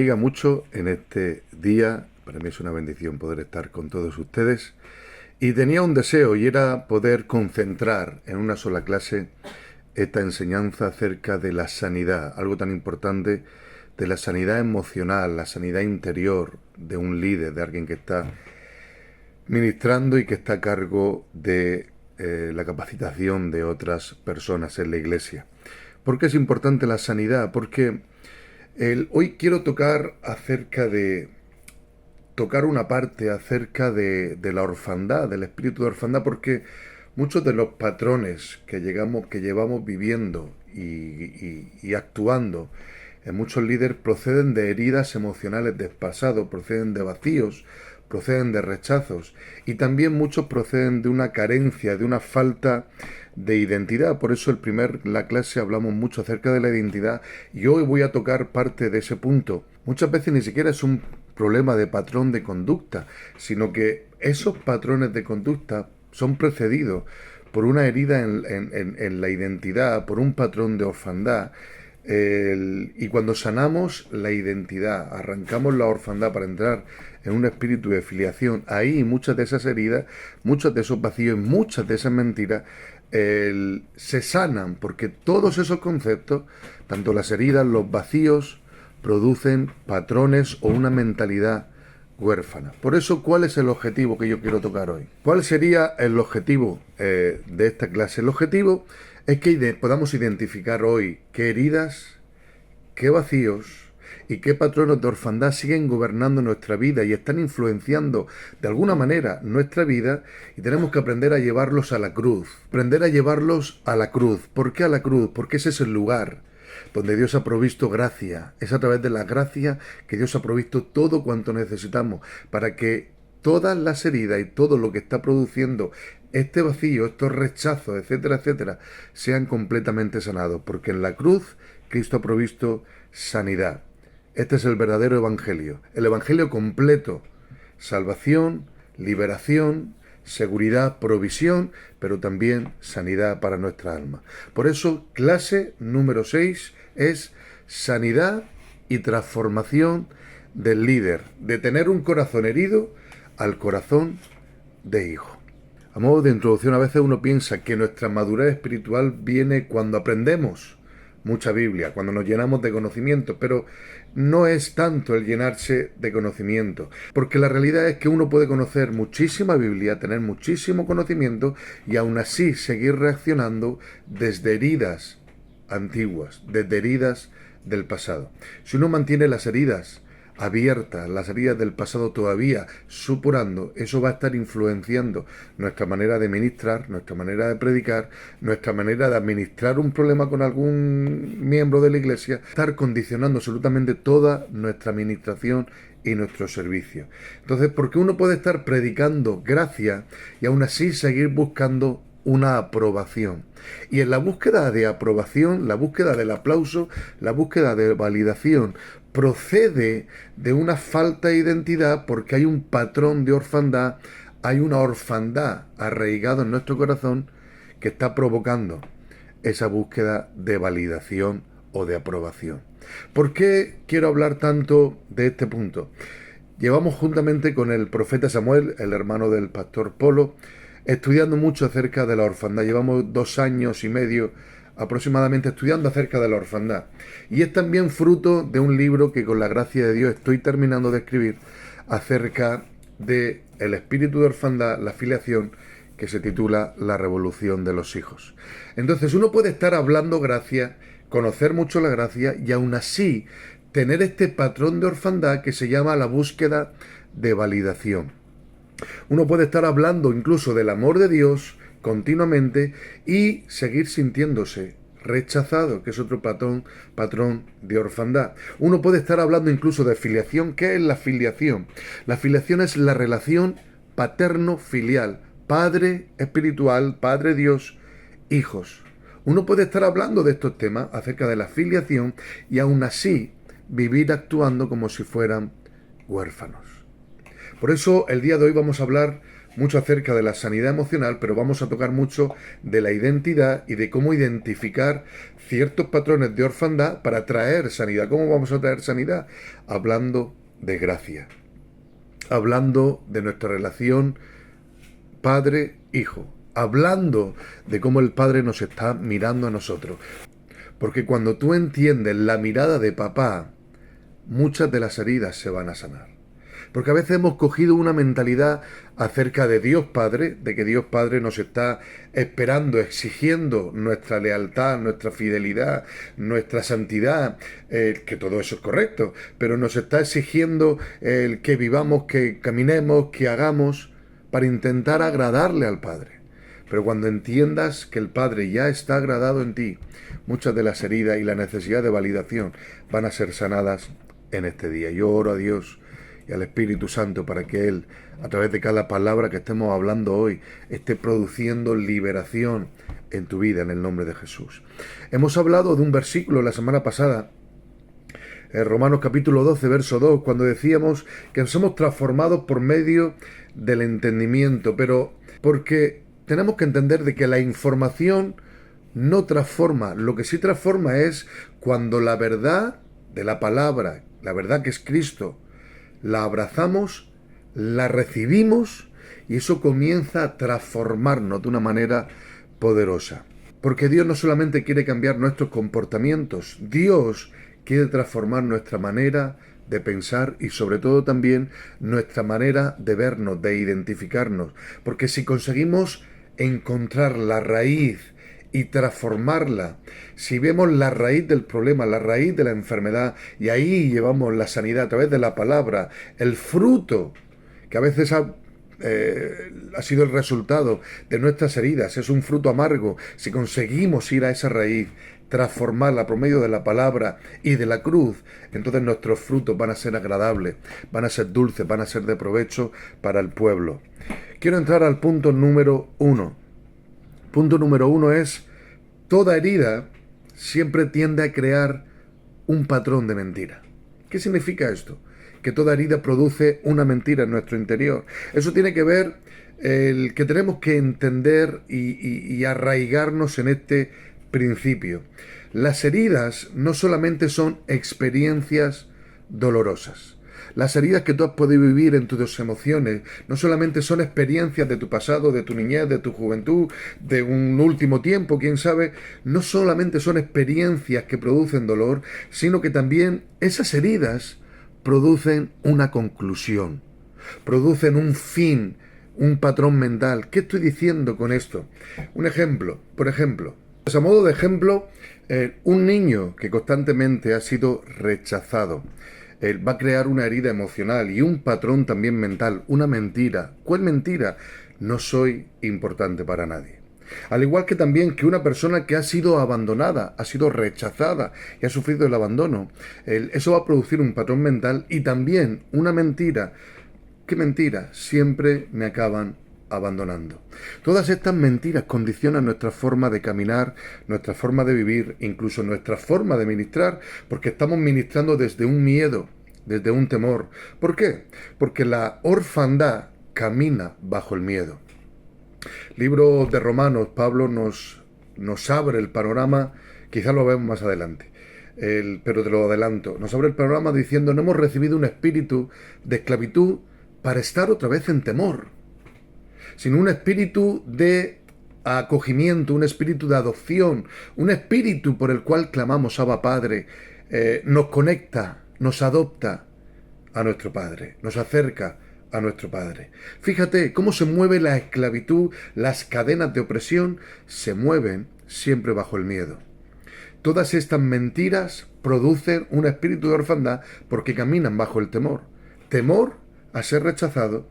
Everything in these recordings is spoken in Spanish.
Diga mucho en este día. Para mí es una bendición poder estar con todos ustedes. Y tenía un deseo y era poder concentrar en una sola clase esta enseñanza acerca de la sanidad, algo tan importante, de la sanidad emocional, la sanidad interior de un líder, de alguien que está ministrando y que está a cargo de la capacitación de otras personas en la iglesia. ¿Por qué es importante la sanidad? Porque hoy quiero tocar una parte acerca de la orfandad, del espíritu de orfandad, porque muchos de los patrones que llevamos viviendo y actuando en muchos líderes proceden de heridas emocionales del pasado, proceden de vacíos, proceden de rechazos y también muchos proceden de una carencia, de una falta de identidad. Por eso la clase hablamos mucho acerca de la identidad y hoy voy a tocar parte de ese punto. Muchas veces ni siquiera es un problema de patrón de conducta, sino que esos patrones de conducta son precedidos por una herida en la identidad, por un patrón de orfandad. Y cuando sanamos la identidad, arrancamos la orfandad para entrar en un espíritu de filiación, ahí muchas de esas heridas, muchos de esos vacíos, muchas de esas mentiras se sanan, porque todos esos conceptos, tanto las heridas, los vacíos, producen patrones o una mentalidad huérfana. Por eso, ¿cuál es el objetivo que yo quiero tocar hoy? ¿Cuál sería el objetivo de esta clase? El objetivo es que podamos identificar hoy qué heridas, qué vacíos y qué patrones de orfandad siguen gobernando nuestra vida y están influenciando de alguna manera nuestra vida, y tenemos que aprender a llevarlos a la cruz. Aprender a llevarlos a la cruz. ¿Por qué a la cruz? Porque ese es el lugar donde Dios ha provisto gracia. Es a través de la gracia que Dios ha provisto todo cuanto necesitamos para que todas las heridas y todo lo que está produciendo este vacío, estos rechazos, etcétera, etcétera, sean completamente sanados. Porque en la cruz Cristo ha provisto sanidad. Este es el verdadero evangelio. El evangelio completo. Salvación, liberación, seguridad, provisión, pero también sanidad para nuestra alma. Por eso, clase número 6 es sanidad y transformación del líder, de tener un corazón herido al corazón de hijo. A modo de introducción, a veces uno piensa que nuestra madurez espiritual viene cuando aprendemos mucha Biblia, cuando nos llenamos de conocimiento, pero no es tanto el llenarse de conocimiento, porque la realidad es que uno puede conocer muchísima Biblia, tener muchísimo conocimiento y aún así seguir reaccionando desde heridas antiguas, desde heridas del pasado. Si uno mantiene las heridas abiertas, las heridas del pasado todavía supurando, eso va a estar influenciando nuestra manera de ministrar, nuestra manera de predicar, nuestra manera de administrar un problema con algún miembro de la iglesia, estar condicionando absolutamente toda nuestra administración y nuestro servicio. Entonces, ¿por qué uno puede estar predicando gracia y aún así seguir buscando una aprobación? Y en la búsqueda de aprobación, la búsqueda del aplauso, la búsqueda de validación, procede de una falta de identidad, porque hay un patrón de orfandad, hay una orfandad arraigada en nuestro corazón que está provocando esa búsqueda de validación o de aprobación. ¿Por qué quiero hablar tanto de este punto? Llevamos juntamente con el profeta Samuel, el hermano del pastor Polo, estudiando mucho acerca de la orfandad. Llevamos 2 años y medio aproximadamente estudiando acerca de la orfandad. Y es también fruto de un libro que con la gracia de Dios estoy terminando de escribir acerca de el espíritu de orfandad, la filiación, que se titula La revolución de los hijos. Entonces uno puede estar hablando gracia, conocer mucho la gracia y aún así tener este patrón de orfandad que se llama la búsqueda de validación. Uno puede estar hablando incluso del amor de Dios continuamente y seguir sintiéndose rechazado, que es otro patrón de orfandad. Uno puede estar hablando incluso de filiación. ¿Qué es la filiación? La filiación es la relación paterno-filial, padre espiritual, padre Dios, hijos. Uno puede estar hablando de estos temas acerca de la filiación y aún así vivir actuando como si fueran huérfanos. Por eso el día de hoy vamos a hablar mucho acerca de la sanidad emocional, pero vamos a tocar mucho de la identidad y de cómo identificar ciertos patrones de orfandad para traer sanidad. ¿Cómo vamos a traer sanidad? Hablando de gracia, hablando de nuestra relación padre-hijo, hablando de cómo el Padre nos está mirando a nosotros. Porque cuando tú entiendes la mirada de papá, muchas de las heridas se van a sanar. Porque a veces hemos cogido una mentalidad acerca de Dios Padre, de que Dios Padre nos está esperando, exigiendo nuestra lealtad, nuestra fidelidad, nuestra santidad, que todo eso es correcto, pero nos está exigiendo el que vivamos, que caminemos, que hagamos para intentar agradarle al Padre. Pero cuando entiendas que el Padre ya está agradado en ti, muchas de las heridas y la necesidad de validación van a ser sanadas en este día. Yo oro a Dios y al Espíritu Santo para que Él, a través de cada palabra que estemos hablando hoy, esté produciendo liberación en tu vida, en el nombre de Jesús. Hemos hablado de un versículo la semana pasada, en Romanos capítulo 12, verso 2, cuando decíamos que somos transformados por medio del entendimiento, pero porque tenemos que entender de que la información no transforma. Lo que sí transforma es cuando la verdad de la palabra, la verdad que es Cristo, la abrazamos, la recibimos y eso comienza a transformarnos de una manera poderosa. Porque Dios no solamente quiere cambiar nuestros comportamientos, Dios quiere transformar nuestra manera de pensar y sobre todo también nuestra manera de vernos, de identificarnos. Porque si conseguimos encontrar la raíz y transformarla, si vemos la raíz del problema, la raíz de la enfermedad, y ahí llevamos la sanidad a través de la palabra, el fruto que a veces ha sido el resultado de nuestras heridas, es un fruto amargo. Si conseguimos ir a esa raíz, transformarla por medio de la palabra y de la cruz, entonces nuestros frutos van a ser agradables, van a ser dulces, van a ser de provecho para el pueblo. Quiero entrar al punto número 1. Punto número 1 es: toda herida siempre tiende a crear un patrón de mentira. ¿Qué significa esto? Que toda herida produce una mentira en nuestro interior. Eso tiene que ver el que tenemos que entender y arraigarnos en este principio. Las heridas no solamente son experiencias dolorosas. Las heridas que tú has podido vivir en tus emociones no solamente son experiencias de tu pasado, de tu niñez, de tu juventud, de un último tiempo, quién sabe, no solamente son experiencias que producen dolor, sino que también esas heridas producen una conclusión, producen un fin, un patrón mental. ¿Qué estoy diciendo con esto? Un ejemplo, por ejemplo, pues a modo de ejemplo, un niño que constantemente ha sido rechazado, va a crear una herida emocional y un patrón también mental, una mentira. ¿Cuál mentira? No soy importante para nadie. Al igual que también que una persona que ha sido abandonada, ha sido rechazada y ha sufrido el abandono, eso va a producir un patrón mental y también una mentira. ¿Qué mentira? Siempre me acaban abandonando. Todas estas mentiras condicionan nuestra forma de caminar, nuestra forma de vivir, incluso nuestra forma de ministrar, porque estamos ministrando desde un miedo, desde un temor. ¿Por qué? Porque la orfandad camina bajo el miedo. Libro de Romanos, Pablo nos abre el panorama, quizás lo vemos más adelante, pero te lo adelanto, nos abre el panorama diciendo: no hemos recibido un espíritu de esclavitud para estar otra vez en temor, sino un espíritu de acogimiento, un espíritu de adopción, un espíritu por el cual clamamos Abba Padre, nos conecta, nos adopta a nuestro Padre, nos acerca a nuestro Padre. Fíjate cómo se mueve la esclavitud, las cadenas de opresión se mueven siempre bajo el miedo. Todas estas mentiras producen un espíritu de orfandad porque caminan bajo el temor. Temor a ser rechazado,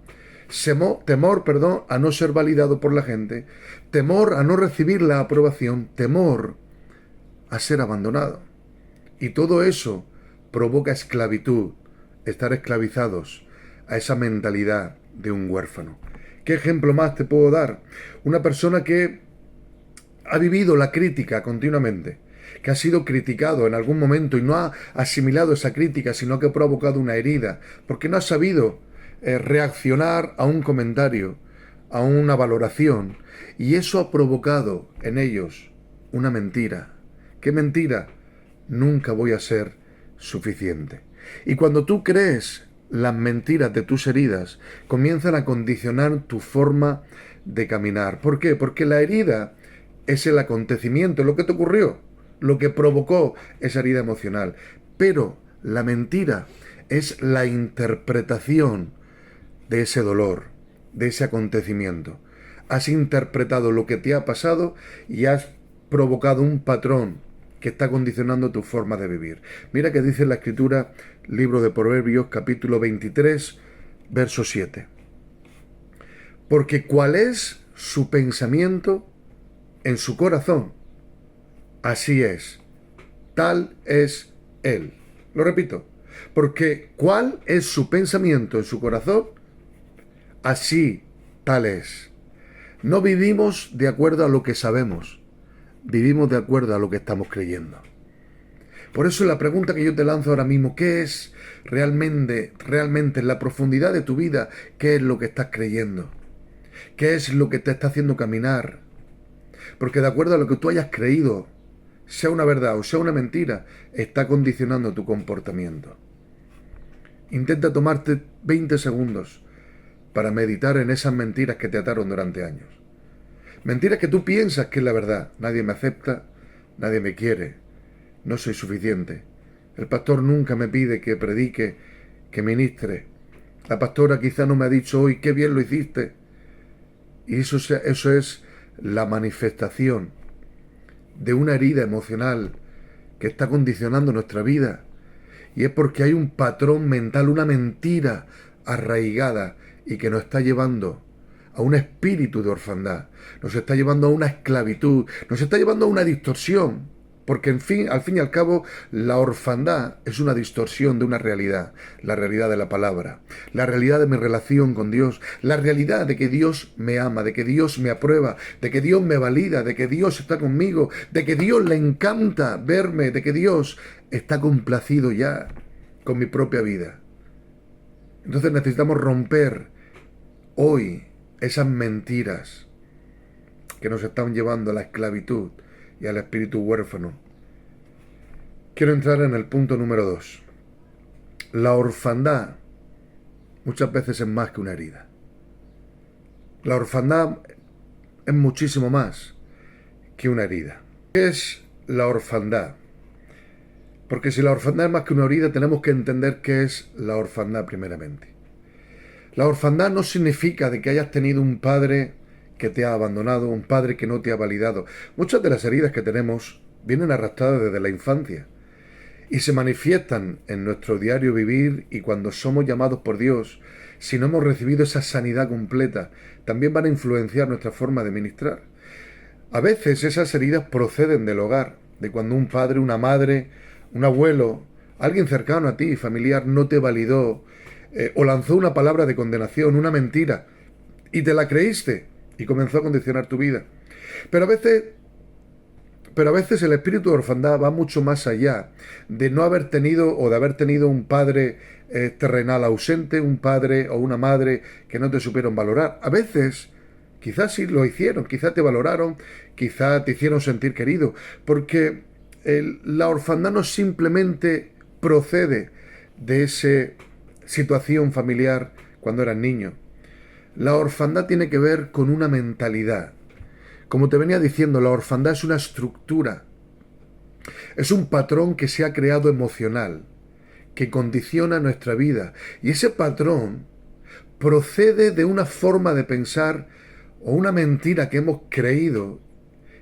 temor, a no ser validado por la gente, temor a no recibir la aprobación, temor a ser abandonado. Y todo eso provoca esclavitud, estar esclavizados a esa mentalidad de un huérfano. ¿Qué ejemplo más te puedo dar? Una persona que ha vivido la crítica continuamente, que ha sido criticado en algún momento y no ha asimilado esa crítica, sino que ha provocado una herida, porque no ha sabido reaccionar a un comentario, a una valoración, y eso ha provocado en ellos una mentira. ¿Qué mentira? Nunca voy a ser suficiente. Y cuando tú crees las mentiras de tus heridas, comienzan a condicionar tu forma de caminar. ¿Por qué? Porque la herida es el acontecimiento, lo que te ocurrió, lo que provocó esa herida emocional. Pero la mentira es la interpretación de ese dolor, de ese acontecimiento. Has interpretado lo que te ha pasado y has provocado un patrón que está condicionando tu forma de vivir. Mira que dice la Escritura, libro de Proverbios, capítulo 23, verso 7. Porque cuál es su pensamiento en su corazón, así es, tal es él. Lo repito, porque cuál es su pensamiento en su corazón, así tal es. No vivimos de acuerdo a lo que sabemos, vivimos de acuerdo a lo que estamos creyendo. Por eso la pregunta que yo te lanzo ahora mismo, ¿qué es realmente en la profundidad de tu vida, qué es lo que estás creyendo? ¿Qué es lo que te está haciendo caminar? Porque de acuerdo a lo que tú hayas creído, sea una verdad o sea una mentira, está condicionando tu comportamiento. Intenta tomarte 20 segundos para meditar en esas mentiras que te ataron durante años. Mentiras que tú piensas que es la verdad. Nadie me acepta, nadie me quiere, no soy suficiente. El pastor nunca me pide que predique, que ministre. La pastora quizá no me ha dicho hoy qué bien lo hiciste. Y eso es la manifestación de una herida emocional que está condicionando nuestra vida. Y es porque hay un patrón mental, una mentira arraigada y que nos está llevando a un espíritu de orfandad, nos está llevando a una esclavitud, nos está llevando a una distorsión. Porque al fin y al cabo, la orfandad es una distorsión de una realidad, la realidad de la palabra, la realidad de mi relación con Dios, la realidad de que Dios me ama, de que Dios me aprueba, de que Dios me valida, de que Dios está conmigo, de que Dios le encanta verme, de que Dios está complacido ya con mi propia vida. Entonces necesitamos romper hoy esas mentiras que nos están llevando a la esclavitud y al espíritu huérfano. Quiero entrar en el punto número 2. La orfandad muchas veces es más que una herida. La orfandad es muchísimo más que una herida. ¿Qué es la orfandad? Porque si la orfandad es más que una herida, tenemos que entender qué es la orfandad primeramente. La orfandad no significa de que hayas tenido un padre que te ha abandonado, un padre que no te ha validado. Muchas de las heridas que tenemos vienen arrastradas desde la infancia y se manifiestan en nuestro diario vivir, y cuando somos llamados por Dios, si no hemos recibido esa sanidad completa, también van a influenciar nuestra forma de ministrar. A veces esas heridas proceden del hogar, de cuando un padre, una madre, un abuelo, alguien cercano a ti, familiar, no te validó, o lanzó una palabra de condenación, una mentira, y te la creíste, y comenzó a condicionar tu vida. Pero a veces el espíritu de orfandad va mucho más allá de no haber tenido o de haber tenido un padre terrenal ausente, un padre o una madre que no te supieron valorar. A veces, quizás sí lo hicieron, quizás te valoraron, quizás te hicieron sentir querido, porque la orfandad no simplemente procede de esa situación familiar cuando eras niño. La orfandad tiene que ver con una mentalidad. Como te venía diciendo, la orfandad es una estructura, es un patrón que se ha creado emocional, que condiciona nuestra vida. Y ese patrón procede de una forma de pensar o una mentira que hemos creído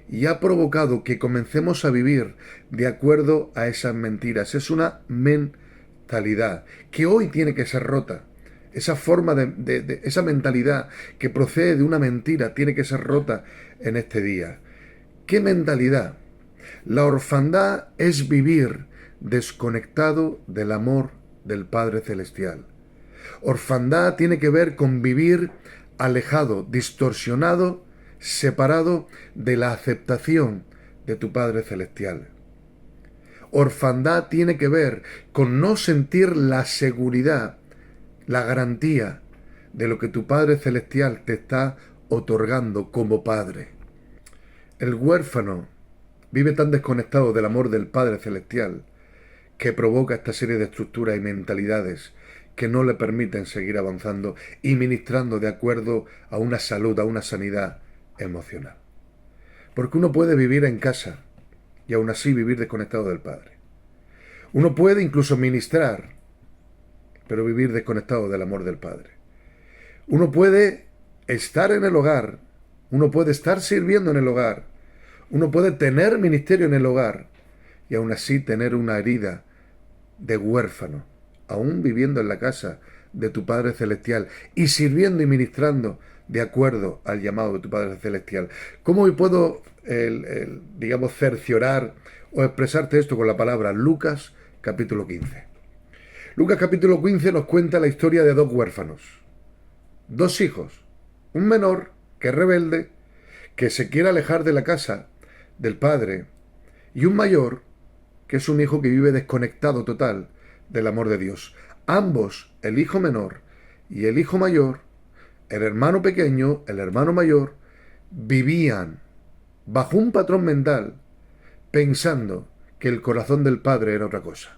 y ha provocado que comencemos a vivir de acuerdo a esas mentiras. Es una mentalidad que hoy tiene que ser rota. Esa forma esa mentalidad que procede de una mentira tiene que ser rota en este día. ¿Qué mentalidad? La orfandad es vivir desconectado del amor del Padre Celestial. Orfandad tiene que ver con vivir alejado, distorsionado, separado de la aceptación de tu Padre Celestial. Orfandad tiene que ver con no sentir la seguridad, la garantía de lo que tu Padre Celestial te está otorgando como Padre. El huérfano vive tan desconectado del amor del Padre Celestial que provoca esta serie de estructuras y mentalidades que no le permiten seguir avanzando y ministrando de acuerdo a una salud, a una sanidad emocional. Porque uno puede vivir en casa y aún así vivir desconectado del Padre. Uno puede incluso ministrar, pero vivir desconectado del amor del Padre. Uno puede estar en el hogar, uno puede estar sirviendo en el hogar, uno puede tener ministerio en el hogar y aún así tener una herida de huérfano, aún viviendo en la casa de tu Padre Celestial y sirviendo y ministrando de acuerdo al llamado de tu Padre Celestial. ¿Cómo hoy puedo, digamos, cerciorar o expresarte esto con la palabra? Lucas capítulo 15. Lucas capítulo 15 nos cuenta la historia de dos huérfanos, dos hijos, un menor que es rebelde, que se quiere alejar de la casa del padre, y un mayor que es un hijo que vive desconectado total del amor de Dios. Ambos, el hijo menor y el hijo mayor, el hermano pequeño, el hermano mayor, vivían bajo un patrón mental pensando que el corazón del padre era otra cosa.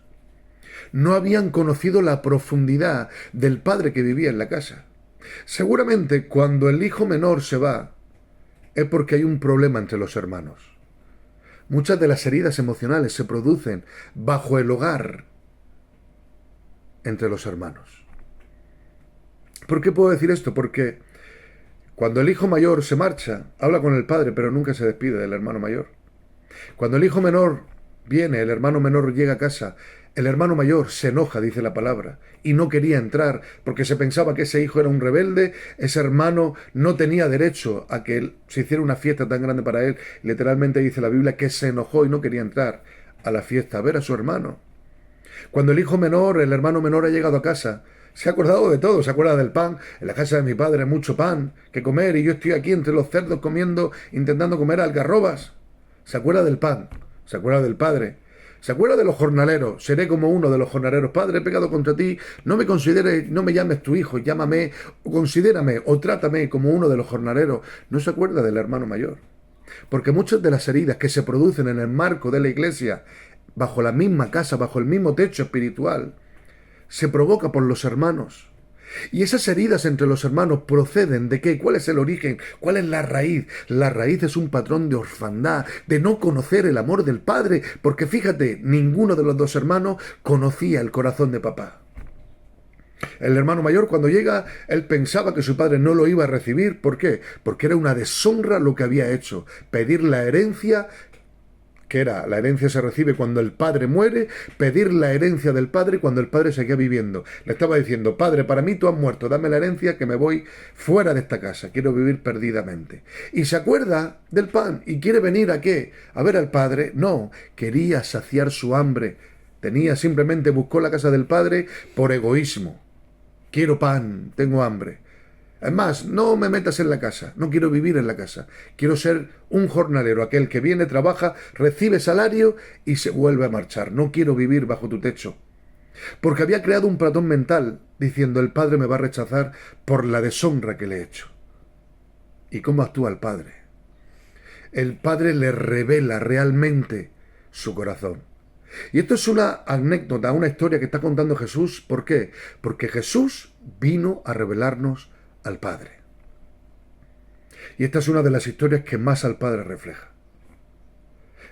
No habían conocido la profundidad del padre que vivía en la casa. Seguramente cuando el hijo menor se va es porque hay un problema entre los hermanos. Muchas de las heridas emocionales se producen bajo el hogar entre los hermanos. ¿Por qué puedo decir esto? Porque cuando el hijo mayor se marcha, habla con el padre, pero nunca se despide del hermano mayor. Cuando el hijo menor viene, el hermano menor llega a casa, el hermano mayor se enoja, dice la palabra, y no quería entrar porque se pensaba que ese hijo era un rebelde, ese hermano no tenía derecho a que él se hiciera una fiesta tan grande para él. Literalmente dice la Biblia que se enojó y no quería entrar a la fiesta a ver a su hermano. Cuando el hijo menor, el hermano menor ha llegado a casa, se ha acordado de todo, se acuerda del pan. En la casa de mi padre hay mucho pan que comer y yo estoy aquí entre los cerdos comiendo, intentando comer algarrobas. Se acuerda del pan, se acuerda del padre. ¿Se acuerda de los jornaleros? Seré como uno de los jornaleros. Padre, he pecado contra ti. No me consideres, no me llames tu hijo. Llámame, o considérame, o trátame como uno de los jornaleros. No se acuerda del hermano mayor. Porque muchas de las heridas que se producen en el marco de la iglesia, bajo la misma casa, bajo el mismo techo espiritual, se provoca por los hermanos. Y esas heridas entre los hermanos proceden de ¿qué? ¿Cuál es el origen? ¿Cuál es la raíz? La raíz es un patrón de orfandad, de no conocer el amor del padre, porque fíjate, ninguno de los dos hermanos conocía el corazón de papá. El hermano mayor cuando llega, él pensaba que su padre no lo iba a recibir. ¿Por qué? Porque era una deshonra lo que había hecho, pedir la herencia, que era, la herencia se recibe cuando el padre muere, pedir la herencia del padre cuando el padre seguía viviendo. Le estaba diciendo, padre, para mí tú has muerto, dame la herencia que me voy fuera de esta casa, quiero vivir perdidamente. Y se acuerda del pan y quiere venir ¿a qué? ¿A ver al padre? No, quería saciar su hambre. Simplemente buscó la casa del padre por egoísmo. Quiero pan, tengo hambre. Es más, no me metas en la casa, no quiero vivir en la casa. Quiero ser un jornalero, aquel que viene, trabaja, recibe salario y se vuelve a marchar. No quiero vivir bajo tu techo. Porque había creado un patrón mental diciendo el padre me va a rechazar por la deshonra que le he hecho. ¿Y cómo actúa el padre? El padre le revela realmente su corazón. Y esto es una anécdota, una historia que está contando Jesús. ¿Por qué? Porque Jesús vino a revelarnos al Padre. Y esta es una de las historias que más al Padre refleja.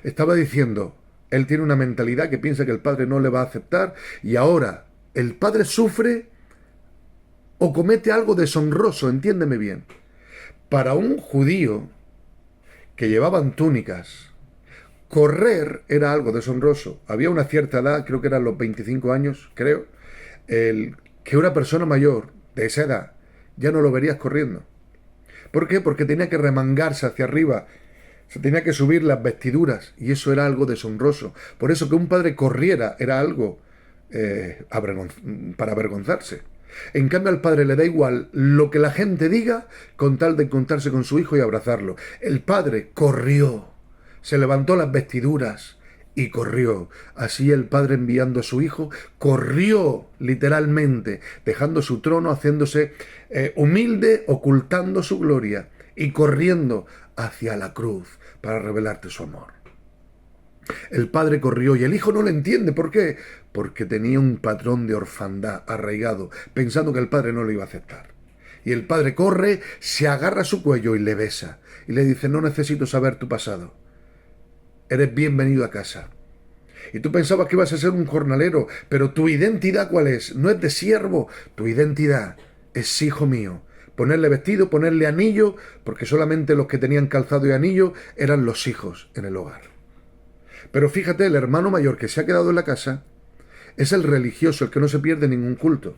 Estaba diciendo, él tiene una mentalidad que piensa que el Padre no le va a aceptar y ahora el Padre sufre o comete algo deshonroso, entiéndeme bien. Para un judío que llevaban túnicas, correr era algo deshonroso. Había una cierta edad, creo que eran los 25 años, que una persona mayor de esa edad ya no lo verías corriendo. ¿Por qué? Porque tenía que remangarse hacia arriba, se tenía que subir las vestiduras y eso era algo deshonroso. Por eso que un padre corriera era algo para avergonzarse. En cambio al padre le da igual lo que la gente diga con tal de encontrarse con su hijo y abrazarlo. El padre corrió, se levantó las vestiduras y corrió. Así el padre enviando a su hijo, corrió literalmente, dejando su trono, haciéndose humilde, ocultando su gloria y corriendo hacia la cruz para revelarte su amor. El padre corrió y el hijo no le entiende. ¿Por qué? Porque tenía un patrón de orfandad arraigado, pensando que el padre no lo iba a aceptar. Y el padre corre, se agarra a su cuello y le besa. Y le dice, no necesito saber tu pasado. Eres bienvenido a casa. Y tú pensabas que ibas a ser un jornalero, pero tu identidad, ¿cuál es? No es de siervo, tu identidad es hijo mío. Ponerle vestido, ponerle anillo, porque solamente los que tenían calzado y anillo eran los hijos en el hogar. Pero fíjate, el hermano mayor que se ha quedado en la casa es el religioso, el que no se pierde ningún culto.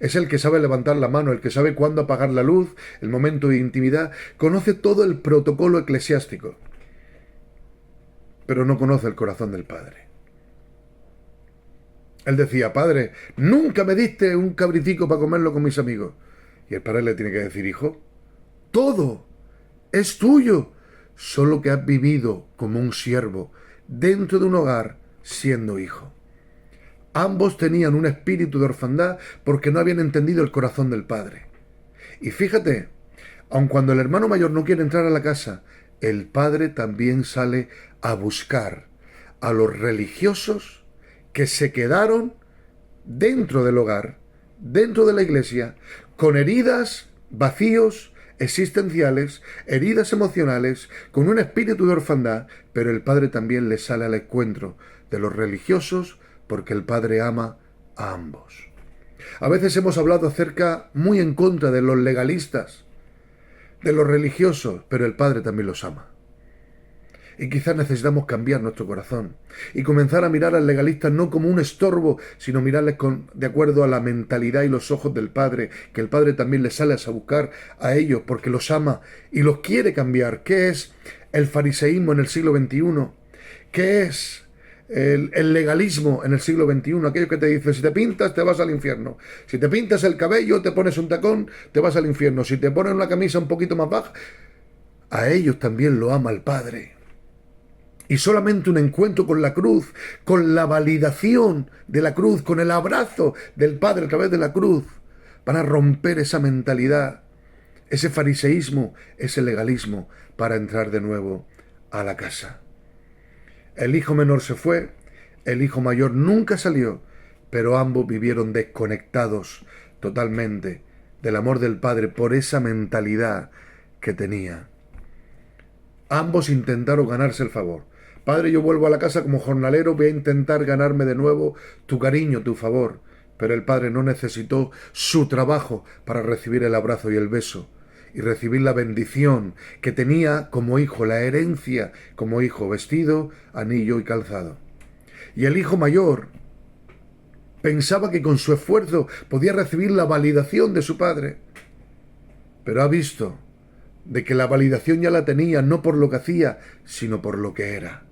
Es el que sabe levantar la mano, el que sabe cuándo apagar la luz, el momento de intimidad, conoce todo el protocolo eclesiástico, pero no conoce el corazón del Padre. Él decía, Padre, nunca me diste un cabritico para comerlo con mis amigos. Y el Padre le tiene que decir, hijo, todo es tuyo, solo que has vivido como un siervo dentro de un hogar siendo hijo. Ambos tenían un espíritu de orfandad porque no habían entendido el corazón del Padre. Y fíjate, aun cuando el hermano mayor no quiere entrar a la casa, el Padre también sale a buscar a los religiosos que se quedaron dentro del hogar, dentro de la iglesia, con heridas, vacíos existenciales, heridas emocionales, con un espíritu de orfandad, pero el Padre también les sale al encuentro de los religiosos porque el Padre ama a ambos. A veces hemos hablado acerca, muy en contra de los legalistas, de los religiosos, pero el Padre también los ama. Y quizás necesitamos cambiar nuestro corazón y comenzar a mirar al legalista no como un estorbo, sino mirarles de acuerdo a la mentalidad y los ojos del Padre, que el Padre también les sale a buscar a ellos porque los ama y los quiere cambiar. ¿Qué es el fariseísmo en el siglo XXI? ¿Qué es el legalismo en el siglo XXI? Aquello que te dice, si te pintas te vas al infierno, si te pintas el cabello, te pones un tacón, te vas al infierno, si te pones una camisa un poquito más baja, a ellos también lo ama el Padre. Y solamente un encuentro con la cruz, con la validación de la cruz, con el abrazo del Padre a través de la cruz, para romper esa mentalidad, ese fariseísmo, ese legalismo, para entrar de nuevo a la casa. El hijo menor se fue, el hijo mayor nunca salió, pero ambos vivieron desconectados totalmente del amor del Padre por esa mentalidad que tenía. Ambos intentaron ganarse el favor. Padre, yo vuelvo a la casa como jornalero, voy a intentar ganarme de nuevo tu cariño, tu favor. Pero el Padre no necesitó su trabajo para recibir el abrazo y el beso y recibir la bendición que tenía como hijo, la herencia como hijo, vestido, anillo y calzado. Y el hijo mayor pensaba que con su esfuerzo podía recibir la validación de su padre, pero ha visto de que la validación ya la tenía no por lo que hacía, sino por lo que era.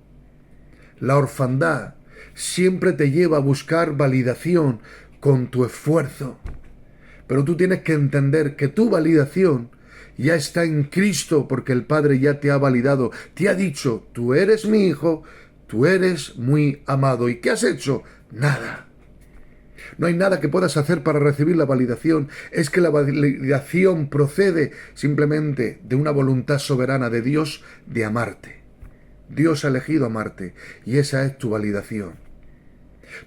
La orfandad siempre te lleva a buscar validación con tu esfuerzo. Pero tú tienes que entender que tu validación ya está en Cristo porque el Padre ya te ha validado. Te ha dicho, tú eres mi hijo, tú eres muy amado. ¿Y qué has hecho? Nada. No hay nada que puedas hacer para recibir la validación. Es que la validación procede simplemente de una voluntad soberana de Dios de amarte. Dios ha elegido amarte y esa es tu validación.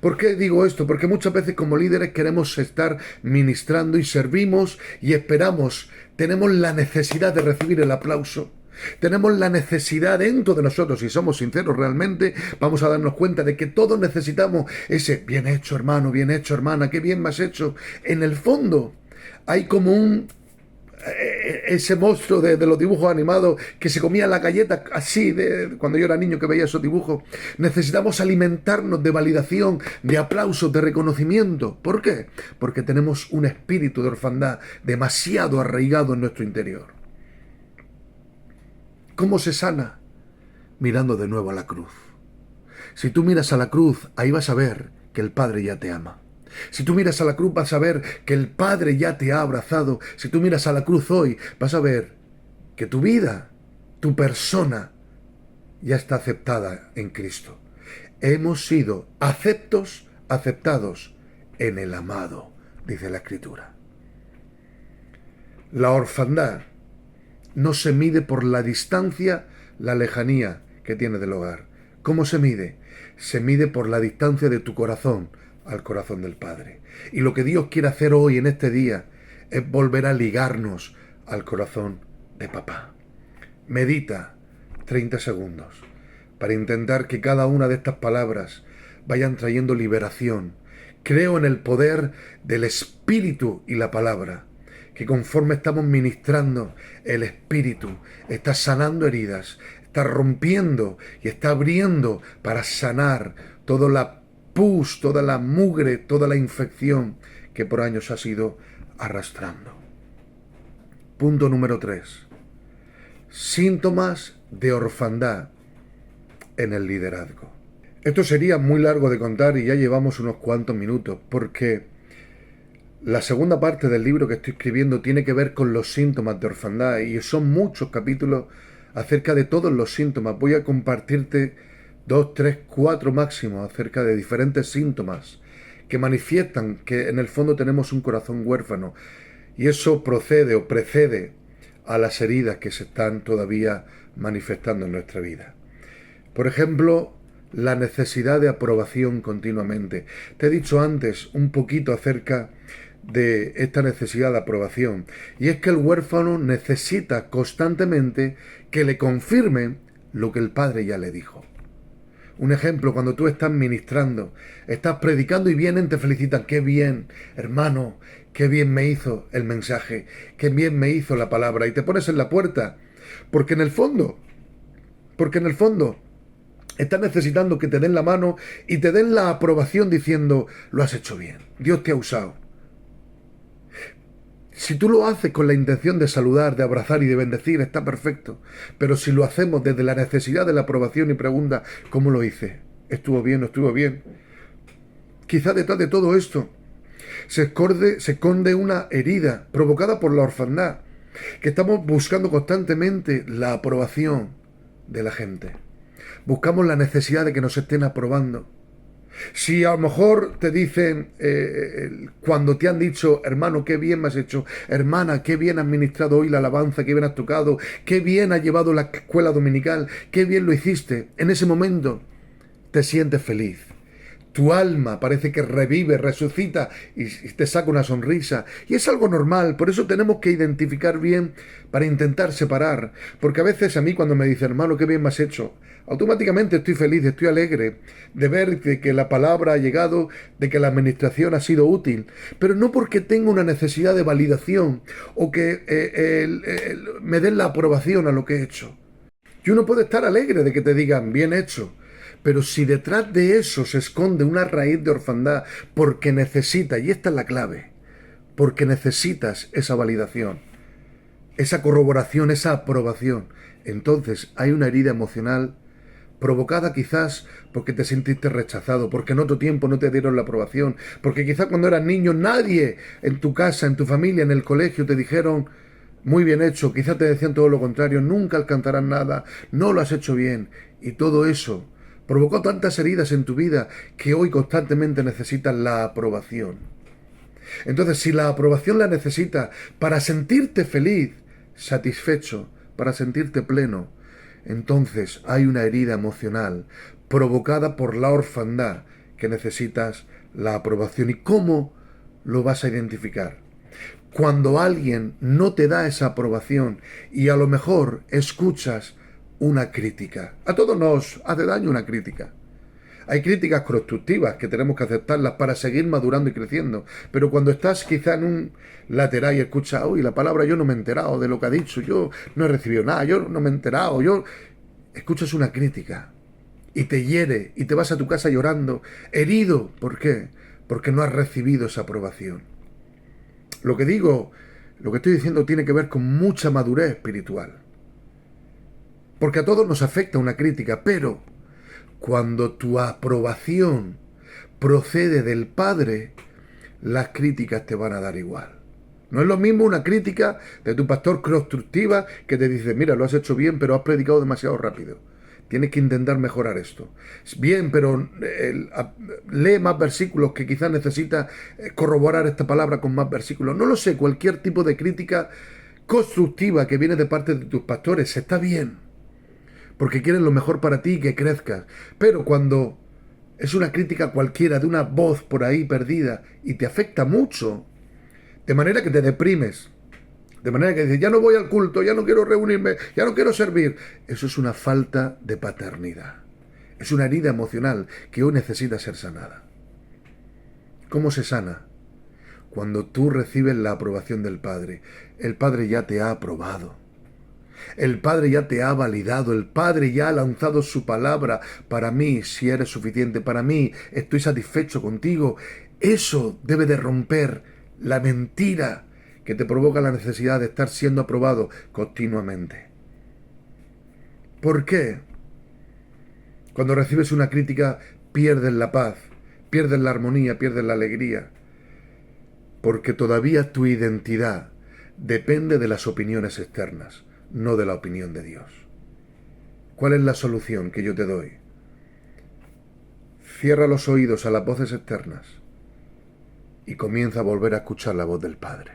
¿Por qué digo esto? Porque muchas veces como líderes queremos estar ministrando y servimos y esperamos, tenemos la necesidad de recibir el aplauso. Tenemos la necesidad dentro de nosotros, si somos sinceros realmente, vamos a darnos cuenta de que todos necesitamos ese bien hecho hermano, bien hecho hermana, qué bien me has hecho. En el fondo hay como ese monstruo de los dibujos animados que se comía la galleta así, cuando yo era niño que veía esos dibujos. Necesitamos alimentarnos de validación, de aplausos, de reconocimiento. ¿Por qué? Porque tenemos un espíritu de orfandad demasiado arraigado en nuestro interior. ¿Cómo se sana? Mirando de nuevo a la cruz. Si tú miras a la cruz, ahí vas a ver que el Padre ya te ama. Si tú miras a la cruz vas a ver que el Padre ya te ha abrazado. Si tú miras a la cruz hoy vas a ver que tu vida, tu persona ya está aceptada en Cristo. Hemos sido aceptados en el amado, dice la Escritura. La orfandad no se mide por la distancia, la lejanía que tiene del hogar. ¿Cómo se mide? Se mide por la distancia de tu corazón al corazón del Padre. Y lo que Dios quiere hacer hoy en este día es volver a ligarnos al corazón de papá. Medita 30 segundos para intentar que cada una de estas palabras vayan trayendo liberación. Creo en el poder del Espíritu y la palabra, que conforme estamos ministrando, el Espíritu está sanando heridas, está rompiendo y está abriendo para sanar toda la pus, toda la mugre, toda la infección que por años ha sido arrastrando. Punto número 3. Síntomas de orfandad en el liderazgo. Esto sería muy largo de contar y ya llevamos unos cuantos minutos, porque la segunda parte del libro que estoy escribiendo tiene que ver con los síntomas de orfandad y son muchos capítulos acerca de todos los síntomas. Voy a compartirte 2, 3, 4 máximos acerca de diferentes síntomas que manifiestan que en el fondo tenemos un corazón huérfano, y eso procede o precede a las heridas que se están todavía manifestando en nuestra vida. Por ejemplo, la necesidad de aprobación continuamente. Te he dicho antes un poquito acerca de esta necesidad de aprobación, y es que el huérfano necesita constantemente que le confirmen lo que el padre ya le dijo. Un ejemplo, cuando tú estás ministrando, estás predicando y vienen, te felicitan. ¡Qué bien, hermano! ¡Qué bien me hizo el mensaje! ¡Qué bien me hizo la palabra! Y te pones en la puerta, porque en el fondo, estás necesitando que te den la mano y te den la aprobación diciendo, lo has hecho bien, Dios te ha usado. Si tú lo haces con la intención de saludar, de abrazar y de bendecir, está perfecto. Pero si lo hacemos desde la necesidad de la aprobación y pregunta, ¿cómo lo hice? ¿Estuvo bien? ¿No estuvo bien? Quizá detrás de todo esto se esconde una herida provocada por la orfandad, que estamos buscando constantemente la aprobación de la gente. Buscamos la necesidad de que nos estén aprobando. Si a lo mejor te dicen, cuando te han dicho, hermano, qué bien me has hecho, hermana, qué bien has ministrado hoy la alabanza, qué bien has tocado, qué bien has llevado la escuela dominical, qué bien lo hiciste, en ese momento te sientes feliz. Tu alma parece que revive, resucita y te saca una sonrisa. Y es algo normal, por eso tenemos que identificar bien para intentar separar. Porque a veces a mí cuando me dicen, hermano, qué bien me has hecho, automáticamente estoy feliz, estoy alegre de ver que la palabra ha llegado, de que la administración ha sido útil. Pero no porque tenga una necesidad de validación o que me den la aprobación a lo que he hecho. Y uno puede estar alegre de que te digan, bien hecho. Pero si detrás de eso se esconde una raíz de orfandad, porque necesitas, y esta es la clave, porque necesitas esa validación, esa corroboración, esa aprobación, entonces hay una herida emocional provocada quizás porque te sentiste rechazado, porque en otro tiempo no te dieron la aprobación, porque quizás cuando eras niño nadie en tu casa, en tu familia, en el colegio te dijeron, muy bien hecho, quizás te decían todo lo contrario, nunca alcanzarás nada, no lo has hecho bien, y todo eso provocó tantas heridas en tu vida que hoy constantemente necesitas la aprobación. Entonces, si la aprobación la necesitas para sentirte feliz, satisfecho, para sentirte pleno, entonces hay una herida emocional provocada por la orfandad que necesitas la aprobación. ¿Y cómo lo vas a identificar? Cuando alguien no te da esa aprobación y a lo mejor escuchas una crítica. A todos nos hace daño una crítica. Hay críticas constructivas que tenemos que aceptarlas para seguir madurando y creciendo. Pero cuando estás quizá en un lateral y escuchas, uy, la palabra yo no me he enterado de lo que ha dicho, yo no he recibido nada, yo no me he enterado, escuchas una crítica y te hiere y te vas a tu casa llorando, herido. ¿Por qué? Porque no has recibido esa aprobación. Lo que estoy diciendo tiene que ver con mucha madurez espiritual. Porque a todos nos afecta una crítica, pero cuando tu aprobación procede del Padre, las críticas te van a dar igual. No es lo mismo una crítica de tu pastor constructiva que te dice, mira, lo has hecho bien, pero has predicado demasiado rápido. Tienes que intentar mejorar esto. Bien, pero lee más versículos, que quizás necesitas corroborar esta palabra con más versículos. No lo sé, cualquier tipo de crítica constructiva que viene de parte de tus pastores está bien, porque quieren lo mejor para ti y que crezcas. Pero cuando es una crítica cualquiera de una voz por ahí perdida y te afecta mucho, de manera que te deprimes, de manera que dices, ya no voy al culto, ya no quiero reunirme, ya no quiero servir, eso es una falta de paternidad. Es una herida emocional que hoy necesita ser sanada. ¿Cómo se sana? Cuando tú recibes la aprobación del Padre. El Padre ya te ha aprobado. El Padre ya te ha validado. El Padre ya ha lanzado su palabra. Para mí, si eres suficiente, para mí, estoy satisfecho contigo. Eso debe de romper la mentira que te provoca la necesidad de estar siendo aprobado continuamente. ¿Por qué? Cuando recibes una crítica, pierdes la paz, pierdes la armonía, pierdes la alegría. Porque todavía tu identidad depende de las opiniones externas, no de la opinión de Dios. ¿Cuál es la solución que yo te doy? Cierra los oídos a las voces externas y comienza a volver a escuchar la voz del Padre.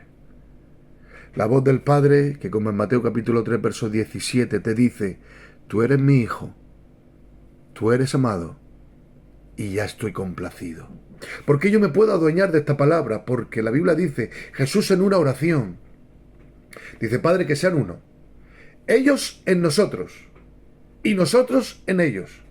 La voz del Padre que, como en Mateo capítulo 3, verso 17, te dice, tú eres mi hijo, tú eres amado y ya estoy complacido. ¿Por qué yo me puedo adueñar de esta palabra? Porque la Biblia dice, Jesús en una oración, dice, Padre, que sean uno. Ellos en nosotros y nosotros en ellos.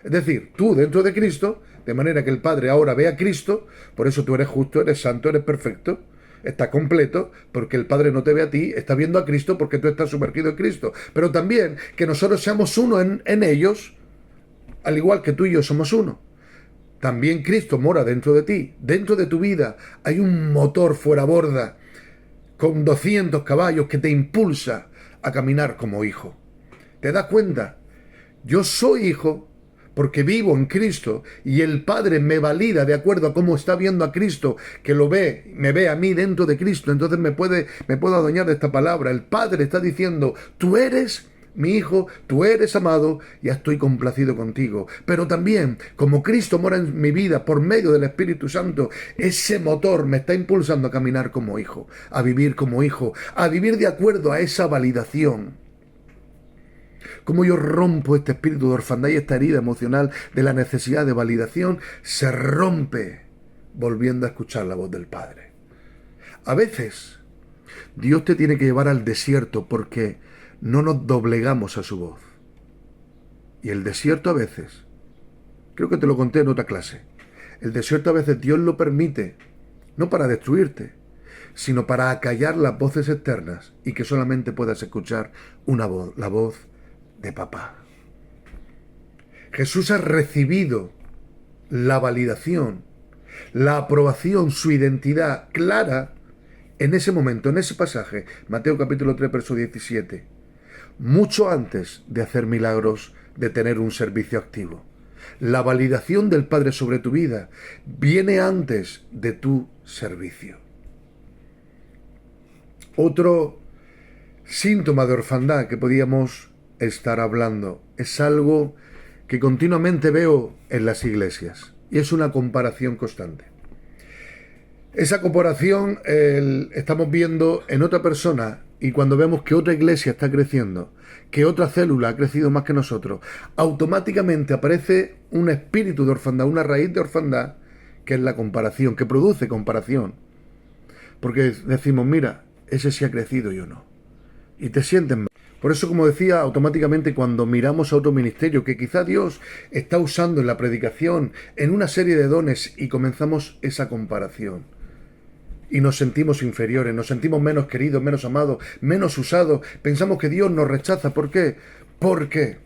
Es decir, tú dentro de Cristo, de manera que el Padre ahora ve a Cristo, por eso tú eres justo, eres santo, eres perfecto, está completo, porque el Padre no te ve a ti, está viendo a Cristo porque tú estás sumergido en Cristo. Pero también que nosotros seamos uno en ellos, al igual que tú y yo somos uno. También Cristo mora dentro de ti, dentro de tu vida. Hay un motor fuera borda con 200 caballos que te impulsa a caminar como hijo. ¿Te das cuenta? Yo soy hijo porque vivo en Cristo y el Padre me valida de acuerdo a cómo está viendo a Cristo, que lo ve, me ve a mí dentro de Cristo. Entonces me puedo adueñar de esta palabra. El Padre está diciendo, tú eres mi hijo, tú eres amado, ya estoy complacido contigo. Pero también, como Cristo mora en mi vida por medio del Espíritu Santo, ese motor me está impulsando a caminar como hijo, a vivir como hijo, a vivir de acuerdo a esa validación. Como yo rompo este espíritu de orfandad y esta herida emocional de la necesidad de validación, se rompe volviendo a escuchar la voz del Padre. A veces, Dios te tiene que llevar al desierto porque no nos doblegamos a su voz. Y el desierto a veces, creo que te lo conté en otra clase, el desierto a veces Dios lo permite, no para destruirte, sino para acallar las voces externas y que solamente puedas escuchar una voz, la voz de papá. Jesús ha recibido la validación, la aprobación, su identidad clara en ese momento, en ese pasaje, Mateo capítulo 3, verso 17. Mucho antes de hacer milagros, de tener un servicio activo. La validación del Padre sobre tu vida viene antes de tu servicio. Otro síntoma de orfandad que podíamos estar hablando es algo que continuamente veo en las iglesias y es una comparación constante. Esa comparación estamos viendo en otra persona y cuando vemos que otra iglesia está creciendo, que otra célula ha crecido más que nosotros, automáticamente aparece un espíritu de orfandad, una raíz de orfandad, que es la comparación, que produce comparación. Porque decimos, mira, ese sí ha crecido, yo no. Y te sientes mal. Por eso, como decía, automáticamente cuando miramos a otro ministerio que quizá Dios está usando en la predicación, en una serie de dones, y comenzamos esa comparación. Y nos sentimos inferiores, nos sentimos menos queridos, menos amados, menos usados. Pensamos que Dios nos rechaza. ¿Por qué? Porque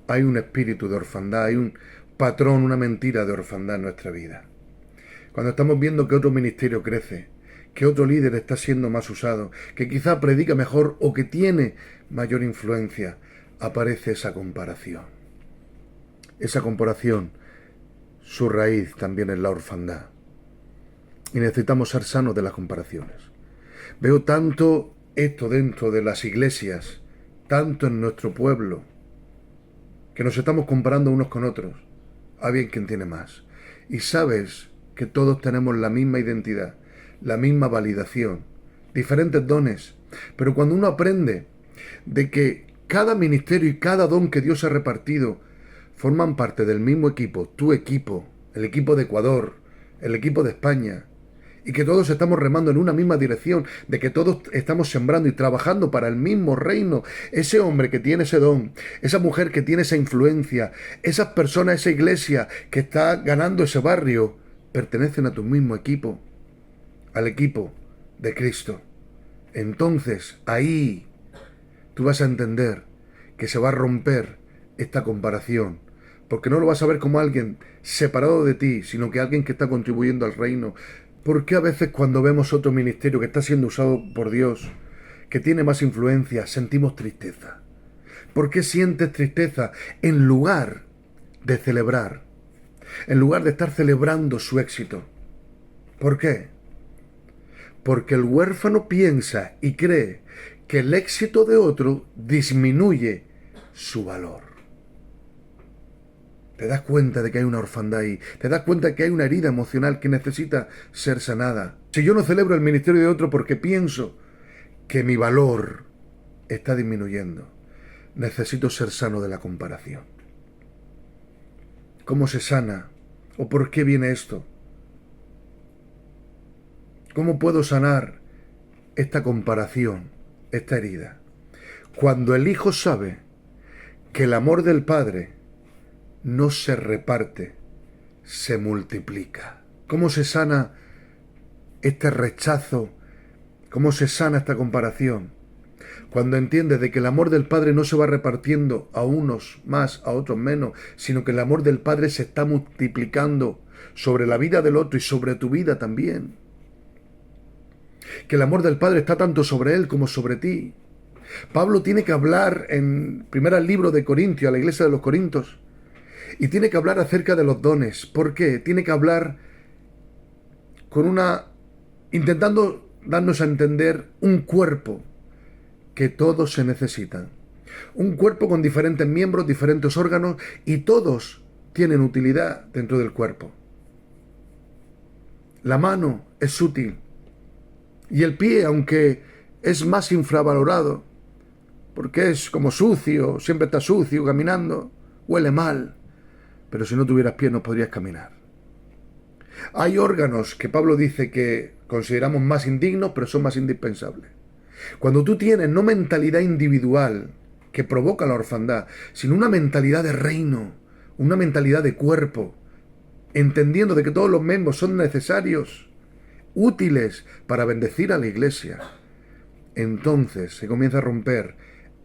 hay un espíritu de orfandad, hay un patrón, una mentira de orfandad en nuestra vida. Cuando estamos viendo que otro ministerio crece, que otro líder está siendo más usado, que quizá predica mejor o que tiene mayor influencia, aparece esa comparación. Esa comparación, su raíz también es la orfandad. Y necesitamos ser sanos de las comparaciones. Veo tanto esto dentro de las iglesias, tanto en nuestro pueblo, que nos estamos comparando unos con otros, a ver quién tiene más. Y sabes que todos tenemos la misma identidad, la misma validación, diferentes dones. Pero cuando uno aprende de que cada ministerio y cada don que Dios ha repartido forman parte del mismo equipo, tu equipo, el equipo de Ecuador, el equipo de España, y que todos estamos remando en una misma dirección, de que todos estamos sembrando y trabajando para el mismo reino. Ese hombre que tiene ese don, esa mujer que tiene esa influencia, esas personas, esa iglesia que está ganando ese barrio, pertenecen a tu mismo equipo, al equipo de Cristo. Entonces, ahí tú vas a entender que se va a romper esta comparación, porque no lo vas a ver como alguien separado de ti, sino que alguien que está contribuyendo al reino. ¿Por qué a veces cuando vemos otro ministerio que está siendo usado por Dios, que tiene más influencia, sentimos tristeza? ¿Por qué sientes tristeza en lugar de celebrar? En lugar de estar celebrando su éxito. ¿Por qué? Porque el huérfano piensa y cree que el éxito de otro disminuye su valor. Te das cuenta de que hay una orfandad ahí. Te das cuenta de que hay una herida emocional que necesita ser sanada. Si yo no celebro el ministerio de otro porque pienso que mi valor está disminuyendo, necesito ser sano de la comparación. ¿Cómo se sana? ¿O por qué viene esto? ¿Cómo puedo sanar esta comparación, esta herida? Cuando el Hijo sabe que el amor del Padre no se reparte, se multiplica. ¿Cómo se sana este rechazo? ¿Cómo se sana esta comparación? Cuando entiendes de que el amor del Padre no se va repartiendo a unos más, a otros menos, sino que el amor del Padre se está multiplicando sobre la vida del otro y sobre tu vida también. Que el amor del Padre está tanto sobre él como sobre ti. Pablo tiene que hablar en primer libro de Corintios, a la iglesia de los Corintios, y tiene que hablar acerca de los dones. ¿Por qué? Tiene que hablar intentando darnos a entender un cuerpo que todos se necesitan. Un cuerpo con diferentes miembros, diferentes órganos, y todos tienen utilidad dentro del cuerpo. La mano es útil. Y el pie, aunque es más infravalorado, porque es como sucio, siempre está sucio caminando, huele mal, pero si no tuvieras pies no podrías caminar. Hay órganos que Pablo dice que consideramos más indignos, pero son más indispensables. Cuando tú tienes no mentalidad individual que provoca la orfandad, sino una mentalidad de reino, una mentalidad de cuerpo, entendiendo de que todos los miembros son necesarios, útiles para bendecir a la iglesia, entonces se comienza a romper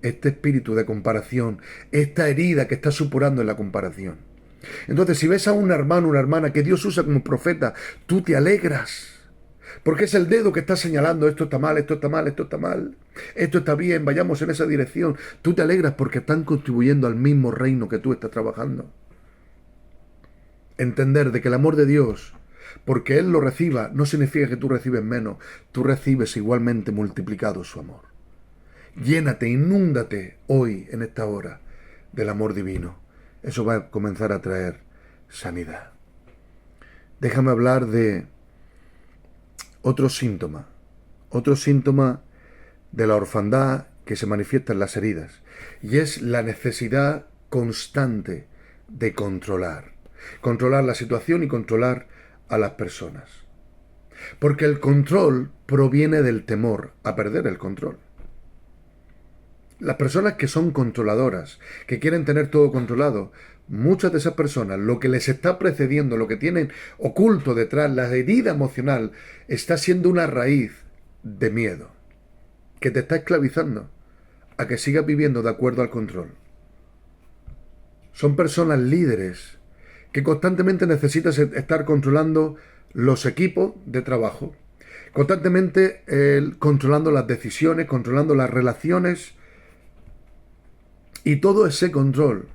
este espíritu de comparación, esta herida que está supurando en la comparación. Entonces, si ves a un hermano, una hermana que Dios usa como profeta, tú te alegras, porque es el dedo que está señalando: esto está mal, esto está mal, esto está mal, esto está bien, vayamos en esa dirección. Tú te alegras porque están contribuyendo al mismo reino que tú estás trabajando. Entender de que el amor de Dios, porque Él lo reciba, no significa que tú recibes menos, tú recibes igualmente multiplicado su amor. Llénate, inúndate hoy, en esta hora, del amor divino. Eso va a comenzar a traer sanidad. Déjame hablar de otro síntoma de la orfandad que se manifiesta en las heridas, y es la necesidad constante de controlar la situación y controlar a las personas. Porque el control proviene del temor a perder el control. Las personas que son controladoras, que quieren tener todo controlado, muchas de esas personas, lo que les está precediendo, lo que tienen oculto detrás, la herida emocional, está siendo una raíz de miedo, que te está esclavizando a que sigas viviendo de acuerdo al control. Son personas líderes que constantemente necesitan estar controlando los equipos de trabajo, constantemente controlando las decisiones, controlando las relaciones. Y todo ese control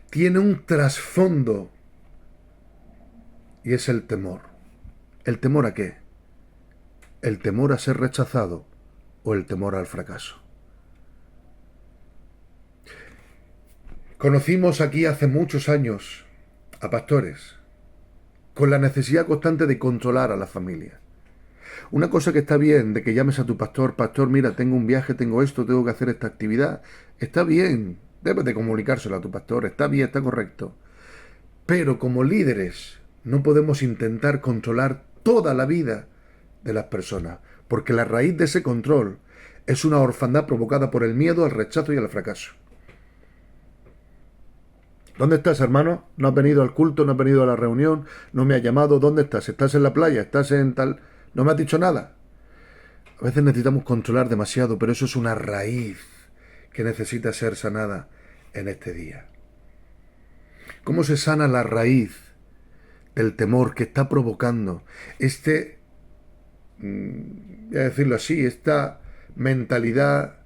tiene un trasfondo, y es el temor. ¿El temor a qué? ¿El temor a ser rechazado o el temor al fracaso? Conocimos aquí hace muchos años a pastores con la necesidad constante de controlar a la familia. Una cosa que está bien, de que llames a tu pastor, pastor, mira, tengo un viaje, tengo esto, tengo que hacer esta actividad, está bien, debes de comunicárselo a tu pastor, está bien, está correcto. Pero como líderes no podemos intentar controlar toda la vida de las personas, porque la raíz de ese control es una orfandad provocada por el miedo, al rechazo y al fracaso. ¿Dónde estás, hermano? ¿No has venido al culto? ¿No has venido a la reunión? ¿No me has llamado? ¿Dónde estás? ¿Estás en la playa? ¿Estás en tal...? ¿No me has dicho nada? A veces necesitamos controlar demasiado, pero eso es una raíz que necesita ser sanada en este día. ¿Cómo se sana la raíz del temor que está provocando voy a decirlo así, esta mentalidad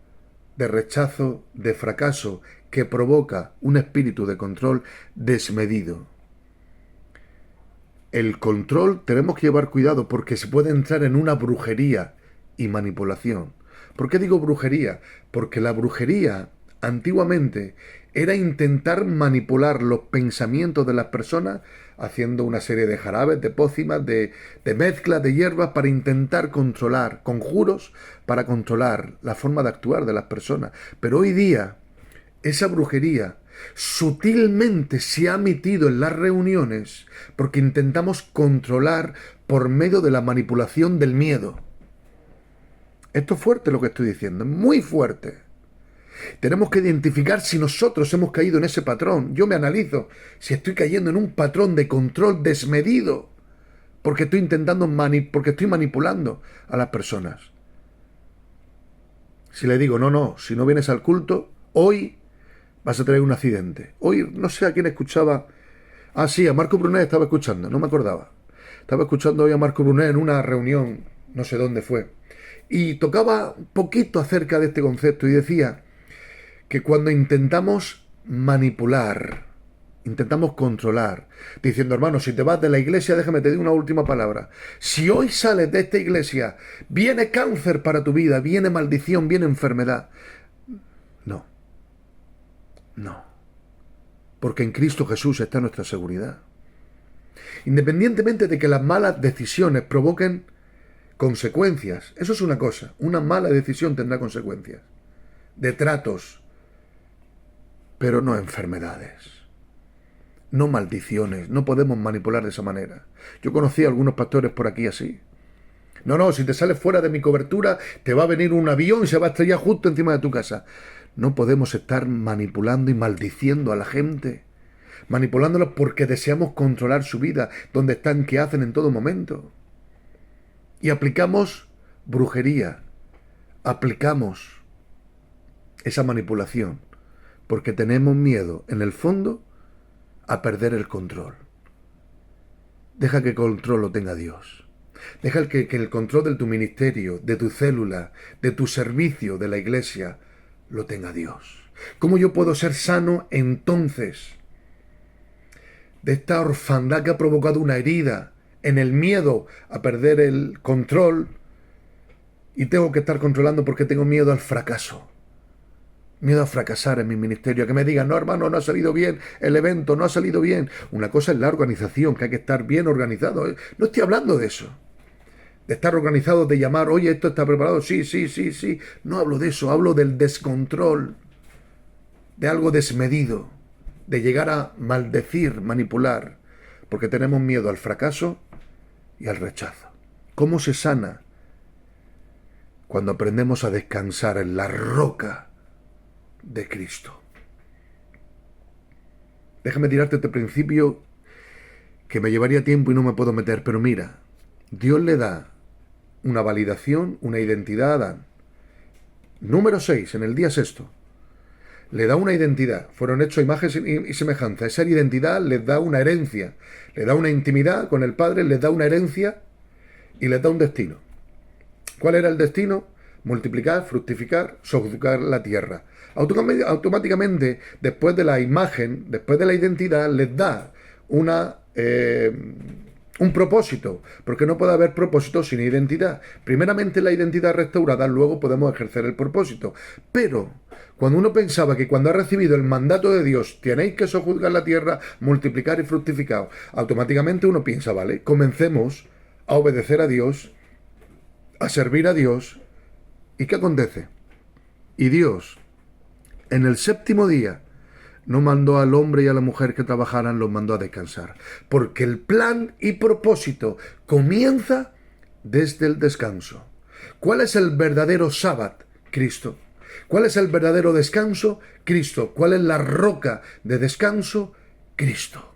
de rechazo, de fracaso, que provoca un espíritu de control desmedido? El control tenemos que llevar cuidado porque se puede entrar en una brujería y manipulación. ¿Por qué digo brujería? Porque la brujería antiguamente era intentar manipular los pensamientos de las personas haciendo una serie de jarabes, de pócimas, de mezclas de hierbas para intentar controlar, conjuros para controlar la forma de actuar de las personas. Pero hoy día esa brujería sutilmente se ha metido en las reuniones porque intentamos controlar por medio de la manipulación del miedo. Esto es fuerte lo que estoy diciendo, es muy fuerte. Tenemos que identificar si nosotros hemos caído en ese patrón. Yo me analizo si estoy cayendo en un patrón de control desmedido porque estoy porque estoy manipulando a las personas. Si le digo, no, si no vienes al culto, hoy vas a tener un accidente. Hoy, no sé a quién escuchaba. Ah, sí, a Marco Brunet estaba escuchando, no me acordaba. Estaba escuchando hoy a Marco Brunet en una reunión, no sé dónde fue. Y tocaba un poquito acerca de este concepto y decía que cuando intentamos manipular, intentamos controlar, diciendo, hermano, si te vas de la iglesia, déjame te digo una última palabra. Si hoy sales de esta iglesia, viene cáncer para tu vida, viene maldición, viene enfermedad. No. Porque en Cristo Jesús está nuestra seguridad. Independientemente de que las malas decisiones provoquen consecuencias, eso es una cosa, una mala decisión tendrá consecuencias, de tratos, pero no enfermedades, no maldiciones, no podemos manipular de esa manera. Yo conocí a algunos pastores por aquí así. No, si te sales fuera de mi cobertura, te va a venir un avión y se va a estrellar justo encima de tu casa. No podemos estar manipulando y maldiciendo a la gente, manipulándolos porque deseamos controlar su vida, dónde están, qué hacen en todo momento. Y aplicamos brujería, aplicamos esa manipulación, porque tenemos miedo, en el fondo, a perder el control. Deja que el control lo tenga Dios. Deja que el control de tu ministerio, de tu célula, de tu servicio, de la iglesia, lo tenga Dios. ¿Cómo yo puedo ser sano entonces de esta orfandad que ha provocado una herida en el miedo a perder el control? Y tengo que estar controlando porque tengo miedo al fracaso. Miedo a fracasar en mi ministerio, a que me digan, no hermano, no ha salido bien el evento, no ha salido bien. Una cosa es la organización, que hay que estar bien organizado. No estoy hablando de eso. De estar organizado, de llamar, oye, esto está preparado, sí. No hablo de eso, hablo del descontrol, de algo desmedido, de llegar a maldecir, manipular, porque tenemos miedo al fracaso y al rechazo. ¿Cómo se sana? Cuando aprendemos a descansar en la roca de Cristo. Déjame tirarte este principio que me llevaría tiempo y no me puedo meter, pero mira, Dios le da una validación, una identidad a Adán. Número 6, en el día sexto. Le da una identidad. Fueron hechos imágenes y semejanza. Esa identidad les da una herencia. Le da una intimidad con el Padre, les da una herencia y les da un destino. ¿Cuál era el destino? Multiplicar, fructificar, sojuzgar la tierra. Automáticamente, después de la imagen, después de la identidad, les da un propósito, porque no puede haber propósito sin identidad. Primeramente la identidad restaurada, luego podemos ejercer el propósito. Pero cuando uno pensaba que cuando ha recibido el mandato de Dios, tenéis que sojuzgar la tierra, multiplicar y fructificar, automáticamente uno piensa, vale, comencemos a obedecer a Dios a servir a Dios. ¿Y qué acontece? Y Dios, en el séptimo día, no mandó al hombre y a la mujer que trabajaran, los mandó a descansar. Porque el plan y propósito comienza desde el descanso. ¿Cuál es el verdadero sábado? Cristo. ¿Cuál es el verdadero descanso? Cristo. ¿Cuál es la roca de descanso? Cristo.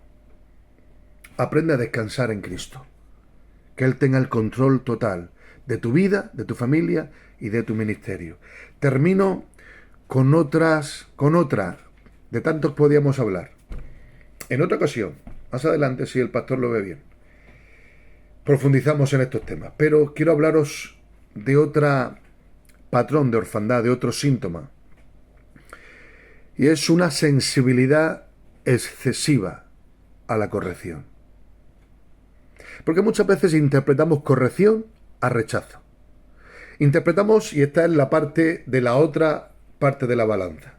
Aprende a descansar en Cristo. Que Él tenga el control total de tu vida, de tu familia y de tu ministerio. Termino con otra, de tantos podíamos hablar. En otra ocasión, más adelante, si el pastor lo ve bien, profundizamos en estos temas. Pero quiero hablaros de otra patrón de orfandad, de otro síntoma. Y es una sensibilidad excesiva a la corrección. Porque muchas veces interpretamos corrección a rechazo. Interpretamos, y esta es la parte de la otra parte de la balanza.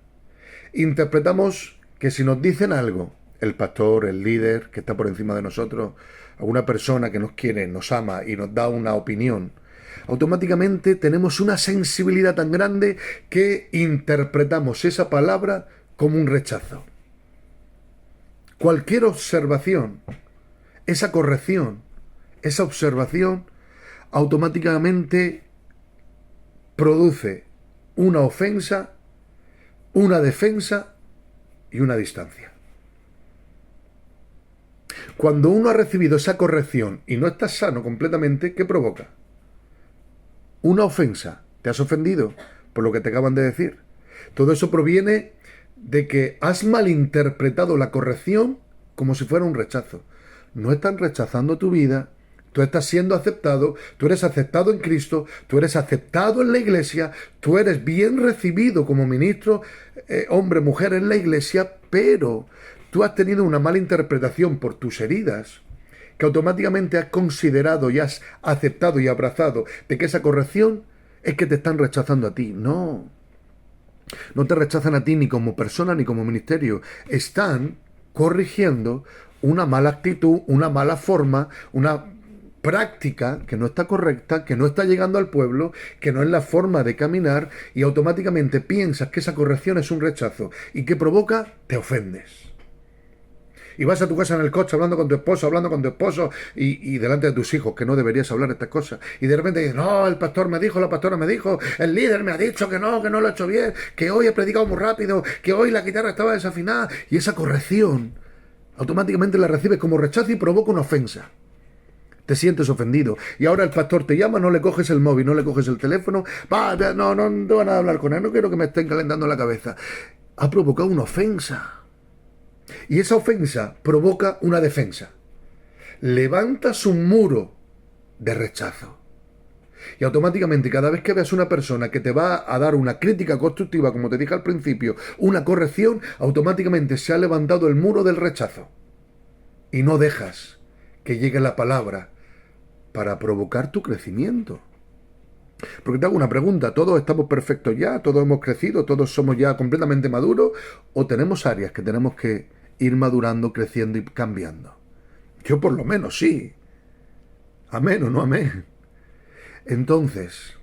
Interpretamos que si nos dicen algo, el pastor, el líder que está por encima de nosotros, alguna persona que nos quiere, nos ama y nos da una opinión, automáticamente tenemos una sensibilidad tan grande que interpretamos esa palabra como un rechazo. Cualquier observación, esa corrección, esa observación, automáticamente produce una ofensa, una defensa y una distancia. Cuando uno ha recibido esa corrección y no está sano completamente, ¿qué provoca? Una ofensa. ¿Te has ofendido por lo que te acaban de decir? Todo eso proviene de que has malinterpretado la corrección como si fuera un rechazo. No están rechazando tu vida. Tú estás siendo aceptado, tú eres aceptado en Cristo, tú eres aceptado en la iglesia, tú eres bien recibido como ministro, hombre, mujer en la iglesia, pero tú has tenido una mala interpretación por tus heridas, que automáticamente has considerado y has aceptado y abrazado de que esa corrección es que te están rechazando a ti. No, no te rechazan a ti ni como persona ni como ministerio. Están corrigiendo una mala actitud, una mala forma, una práctica que no está correcta, que no está llegando al pueblo, que no es la forma de caminar, y automáticamente piensas que esa corrección es un rechazo. ¿Y qué provoca? Te ofendes. Y vas a tu casa en el coche hablando con tu esposo y delante de tus hijos, que no deberías hablar estas cosas. Y de repente dices, no, el pastor me dijo, la pastora me dijo, el líder me ha dicho que no lo he hecho bien, que hoy he predicado muy rápido, que hoy la guitarra estaba desafinada. Y esa corrección automáticamente la recibes como rechazo y provoca una ofensa. Te sientes ofendido. Y ahora el pastor te llama, no le coges el móvil, no le coges el teléfono. No van a hablar con él, no quiero que me estén calentando la cabeza. Ha provocado una ofensa. Y esa ofensa provoca una defensa. Levantas un muro de rechazo. Y automáticamente cada vez que veas una persona que te va a dar una crítica constructiva, como te dije al principio, una corrección, automáticamente se ha levantado el muro del rechazo. Y no dejas que llegue la palabra para provocar tu crecimiento. Porque te hago una pregunta, ¿todos estamos perfectos ya? ¿Todos hemos crecido? ¿Todos somos ya completamente maduros? ¿O tenemos áreas que tenemos que ir madurando, creciendo y cambiando? Yo por lo menos sí. Amén o no amén. Entonces,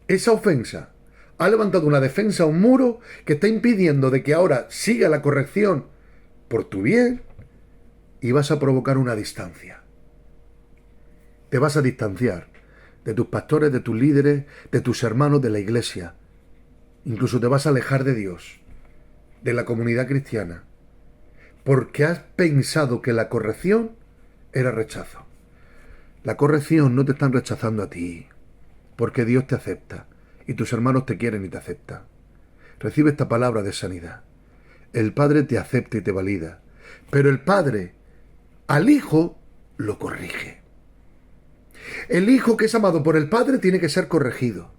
esa ofensa ha levantado una defensa, un muro que está impidiendo de que ahora siga la corrección por tu bien, y vas a provocar una distancia. Te vas a distanciar de tus pastores, de tus líderes, de tus hermanos de la iglesia. Incluso te vas a alejar de Dios, de la comunidad cristiana, porque has pensado que la corrección era rechazo. La corrección no te están rechazando a ti, porque Dios te acepta y tus hermanos te quieren y te aceptan. Recibe esta palabra de sanidad. El Padre te acepta y te valida, pero el Padre al Hijo lo corrige. El Hijo que es amado por el Padre tiene que ser corregido.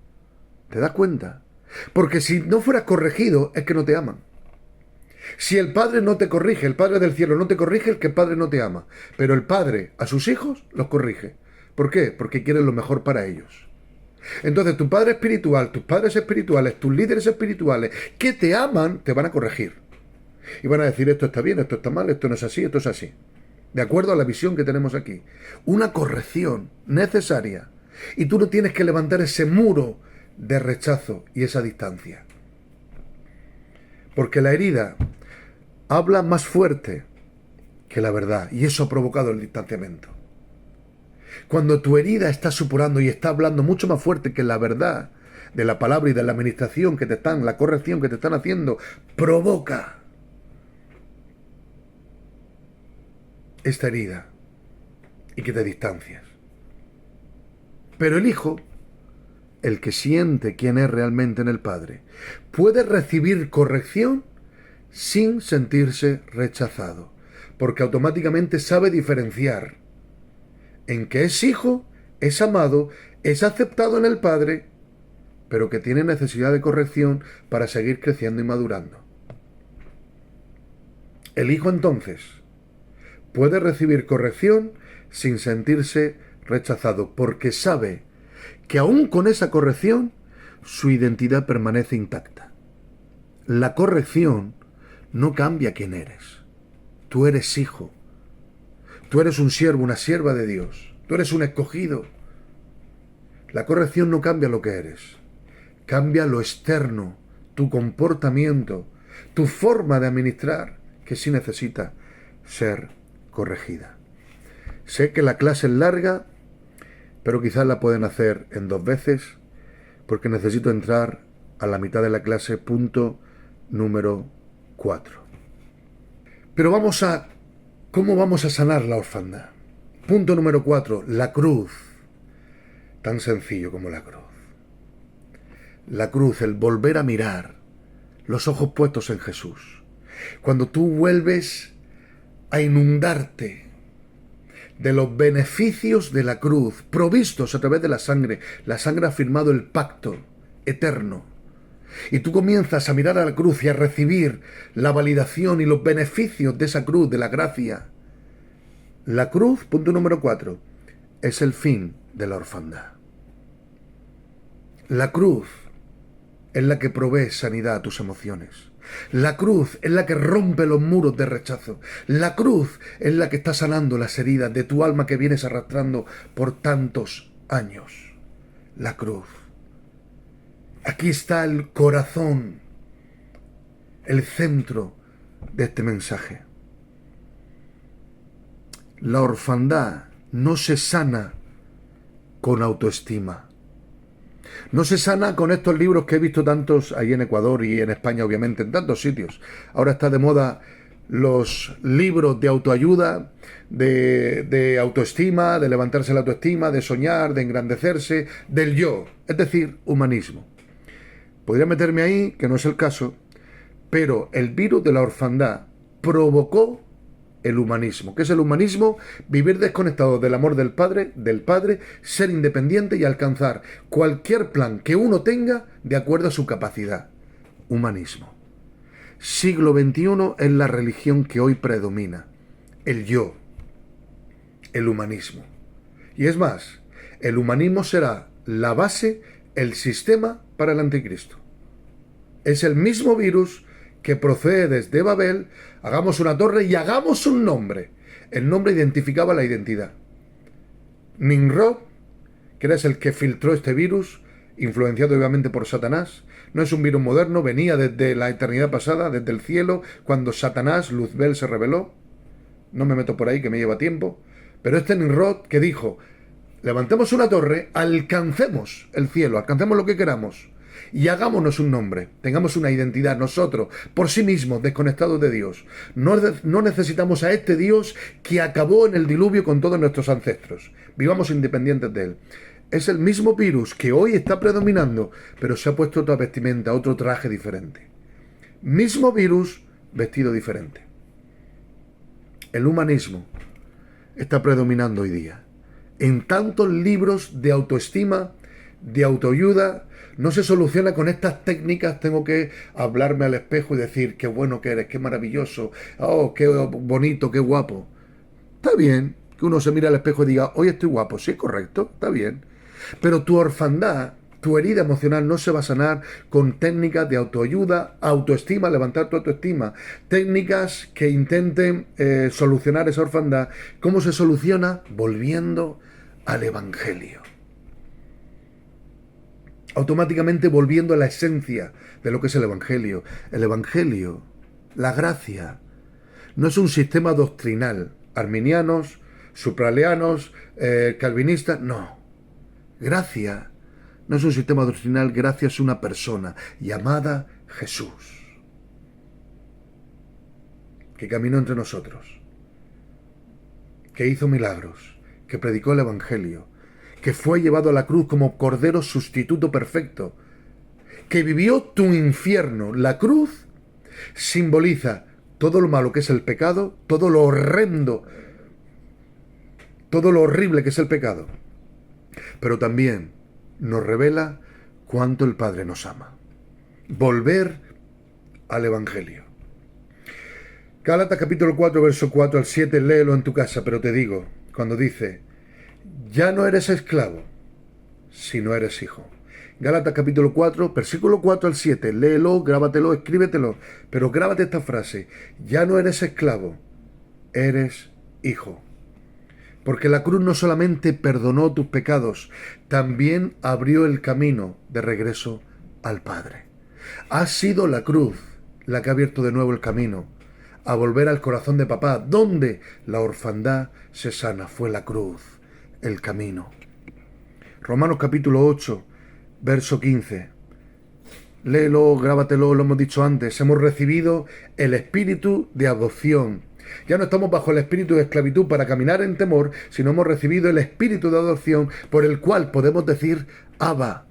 ¿Te das cuenta? Porque si no fueras corregido es que no te aman. Si el Padre no te corrige, el Padre del cielo no te corrige, es que el Padre no te ama. Pero el Padre a sus hijos los corrige. ¿Por qué? Porque quiere lo mejor para ellos. Entonces tu Padre espiritual, tus padres espirituales, tus líderes espirituales que te aman, te van a corregir. Y van a decir, esto está bien, esto está mal, esto no es así, esto es así. De acuerdo a la visión que tenemos aquí. Una corrección necesaria Y tú no tienes que levantar ese muro de rechazo y esa distancia. Porque la herida habla más fuerte que la verdad, y eso ha provocado el distanciamiento. Cuando tu herida está supurando y está hablando mucho más fuerte que la verdad de la palabra y de la administración que te están, la corrección que te están haciendo, provoca esta herida y que te distancias. Pero el Hijo, el que siente quién es realmente en el Padre, puede recibir corrección sin sentirse rechazado, porque automáticamente sabe diferenciar en que es hijo, es amado, es aceptado en el Padre, pero que tiene necesidad de corrección para seguir creciendo y madurando. El Hijo entonces puede recibir corrección sin sentirse rechazado, porque sabe que aún con esa corrección su identidad permanece intacta. La corrección no cambia quién eres. Tú eres hijo. Tú eres un siervo, una sierva de Dios. Tú eres un escogido. La corrección no cambia lo que eres. Cambia lo externo, tu comportamiento, tu forma de administrar, que sí necesita ser corregida. Sé que la clase es larga, pero quizás la pueden hacer en 2 veces, porque necesito entrar a la mitad de la clase, punto número 4. Pero ¿cómo vamos a sanar la orfandad? Punto número 4, la cruz. Tan sencillo como la cruz. La cruz, el volver a mirar, los ojos puestos en Jesús. Cuando tú vuelves a inundarte de los beneficios de la cruz, provistos a través de la sangre ha firmado el pacto eterno. Y tú comienzas a mirar a la cruz y a recibir la validación y los beneficios de esa cruz, de la gracia. La cruz, punto número 4, es el fin de la orfandad. La cruz es la que provee sanidad a tus emociones. La cruz es la que rompe los muros de rechazo. La cruz es la que está sanando las heridas de tu alma que vienes arrastrando por tantos años. La cruz. Aquí está el corazón, el centro de este mensaje. La orfandad no se sana con autoestima. No se sana con estos libros que he visto tantos ahí en Ecuador y en España, obviamente, en tantos sitios. Ahora está de moda los libros de autoayuda, de autoestima, de levantarse la autoestima, de soñar, de engrandecerse, del yo, es decir, humanismo. Podría meterme ahí, que no es el caso, pero el virus de la orfandad provocó el humanismo. ¿Qué es el humanismo? Vivir desconectado del amor del Padre, ser independiente y alcanzar cualquier plan que uno tenga de acuerdo a su capacidad. Humanismo. Siglo XXI es la religión que hoy predomina. El yo. El humanismo. Y es más, el humanismo será la base, el sistema para el anticristo. Es el mismo virus que procede desde Babel. Hagamos una torre y hagamos un nombre. El nombre identificaba la identidad. Nimrod, que era el que filtró este virus, influenciado obviamente por Satanás, no es un virus moderno, venía desde la eternidad pasada, desde el cielo, cuando Satanás, Luzbel, se rebeló. No me meto por ahí, que me lleva tiempo. Pero este Nimrod que dijo, levantemos una torre, alcancemos el cielo, alcancemos lo que queramos y hagámonos un nombre, tengamos una identidad nosotros, por sí mismos, desconectados de Dios. No necesitamos a este Dios que acabó en el diluvio con todos nuestros ancestros. Vivamos independientes de Él. Es el mismo virus que hoy está predominando, pero se ha puesto otra vestimenta, otro traje diferente. Mismo virus, vestido diferente. El humanismo está predominando hoy día. En tantos libros de autoestima, de autoayuda, no se soluciona con estas técnicas. Tengo que hablarme al espejo y decir qué bueno que eres, qué maravilloso, oh, qué bonito, qué guapo. Está bien que uno se mire al espejo y diga, hoy estoy guapo, sí, correcto, está bien. Pero tu orfandad, tu herida emocional no se va a sanar con técnicas de autoayuda, autoestima, levantar tu autoestima, técnicas que intenten solucionar esa orfandad. ¿Cómo se soluciona? Volviendo al Evangelio. automáticamente volviendo a la esencia de lo que es el Evangelio. El Evangelio, la gracia, no es un sistema doctrinal, arminianos, supraleanos, calvinistas, no. Gracia no es un sistema doctrinal, gracia es una persona llamada Jesús, que caminó entre nosotros, que hizo milagros, que predicó el Evangelio, que fue llevado a la cruz como cordero sustituto perfecto, que vivió tu infierno. La cruz simboliza todo lo malo que es el pecado, todo lo horrendo, todo lo horrible que es el pecado, pero también nos revela cuánto el Padre nos ama. Volver al Evangelio. Gálatas capítulo 4, verso 4 al 7, léelo en tu casa, pero te digo, cuando dice, ya no eres esclavo, sino eres hijo. Gálatas capítulo 4, versículo 4 al 7, léelo, grábatelo, escríbetelo, pero grábate esta frase, ya no eres esclavo, eres hijo. Porque la cruz no solamente perdonó tus pecados, también abrió el camino de regreso al Padre. Ha sido la cruz la que ha abierto de nuevo el camino a volver al corazón de papá, donde la orfandad se sana. Fue la cruz, el camino. Romanos capítulo 8, verso 15. Léelo, grábatelo, lo hemos dicho antes. Hemos recibido el espíritu de adopción. Ya no estamos bajo el espíritu de esclavitud para caminar en temor, sino hemos recibido el espíritu de adopción por el cual podemos decir Abba,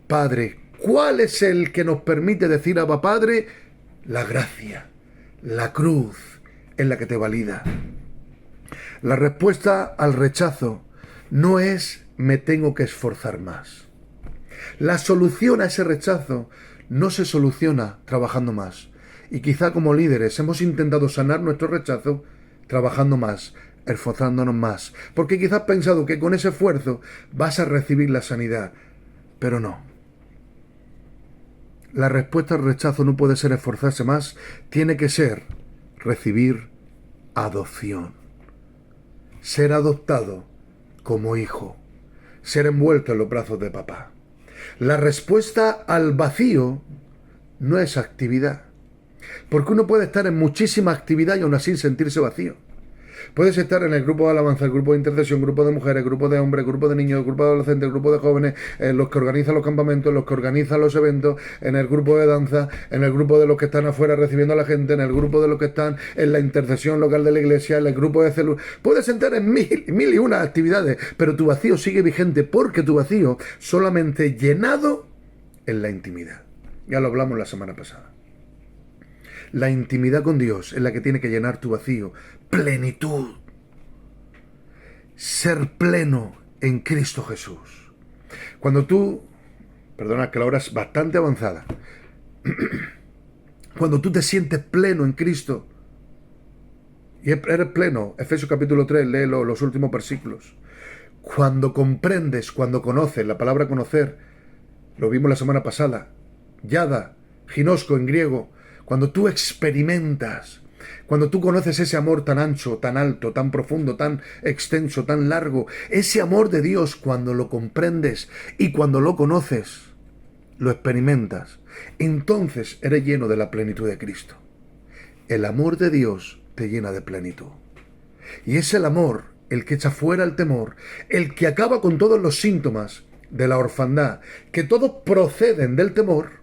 Padre. ¿Cuál es el que nos permite decir Abba, Padre? La gracia, la cruz es la que te valida. La respuesta al rechazo no es me tengo que esforzar más. La solución a ese rechazo no se soluciona trabajando más. Y quizá como líderes hemos intentado sanar nuestro rechazo trabajando más, esforzándonos más. Porque quizás has pensado que con ese esfuerzo vas a recibir la sanidad. Pero no. La respuesta al rechazo no puede ser esforzarse más. Tiene que ser recibir adopción. Ser adoptado como hijo. Ser envuelto en los brazos de papá. La respuesta al vacío no es actividad. Porque uno puede estar en muchísima actividad y aún así sentirse vacío. Puedes estar en el grupo de alabanza, el grupo de intercesión, grupo de mujeres, grupo de hombres, grupo de niños, grupo de adolescentes, grupo de jóvenes, en los que organizan los campamentos, los que organizan los eventos, en el grupo de danza, en el grupo de los que están afuera recibiendo a la gente, en el grupo de los que están en la intercesión local de la iglesia, en el grupo de células. Puedes estar en mil y una actividades, pero tu vacío sigue vigente porque tu vacío solamente llenado en la intimidad. Ya lo hablamos la semana pasada. La intimidad con Dios es la que tiene que llenar tu vacío. Plenitud. Ser pleno en Cristo Jesús. Cuando tú, perdona que la hora es bastante avanzada, cuando tú te sientes pleno en Cristo, y eres pleno, Efesios capítulo 3, léelo, los últimos versículos. Cuando comprendes, cuando conoces, la palabra conocer, lo vimos la semana pasada, yada, ginosco en griego, cuando tú experimentas, cuando tú conoces ese amor tan ancho, tan alto, tan profundo, tan extenso, tan largo, ese amor de Dios, cuando lo comprendes y cuando lo conoces, lo experimentas, entonces eres lleno de la plenitud de Cristo. El amor de Dios te llena de plenitud. Y es el amor el que echa fuera el temor, el que acaba con todos los síntomas de la orfandad, que todos proceden del temor.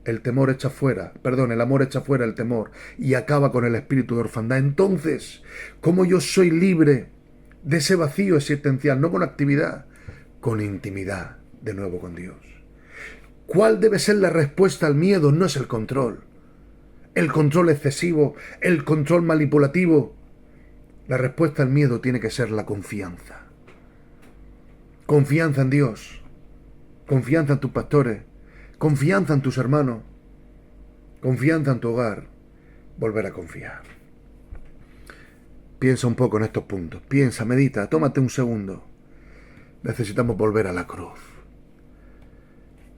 El amor echa fuera el temor y acaba con el espíritu de orfandad. Entonces, ¿cómo yo soy libre de ese vacío existencial? No con actividad, con intimidad, de nuevo con Dios. ¿Cuál debe ser la respuesta al miedo? No es el control excesivo, el control manipulativo. La respuesta al miedo tiene que ser la confianza. Confianza en Dios, confianza en tus pastores, confianza en tus hermanos, confianza en tu hogar, volver a confiar. Piensa un poco en estos puntos, piensa, medita, tómate un segundo. Necesitamos volver a la cruz.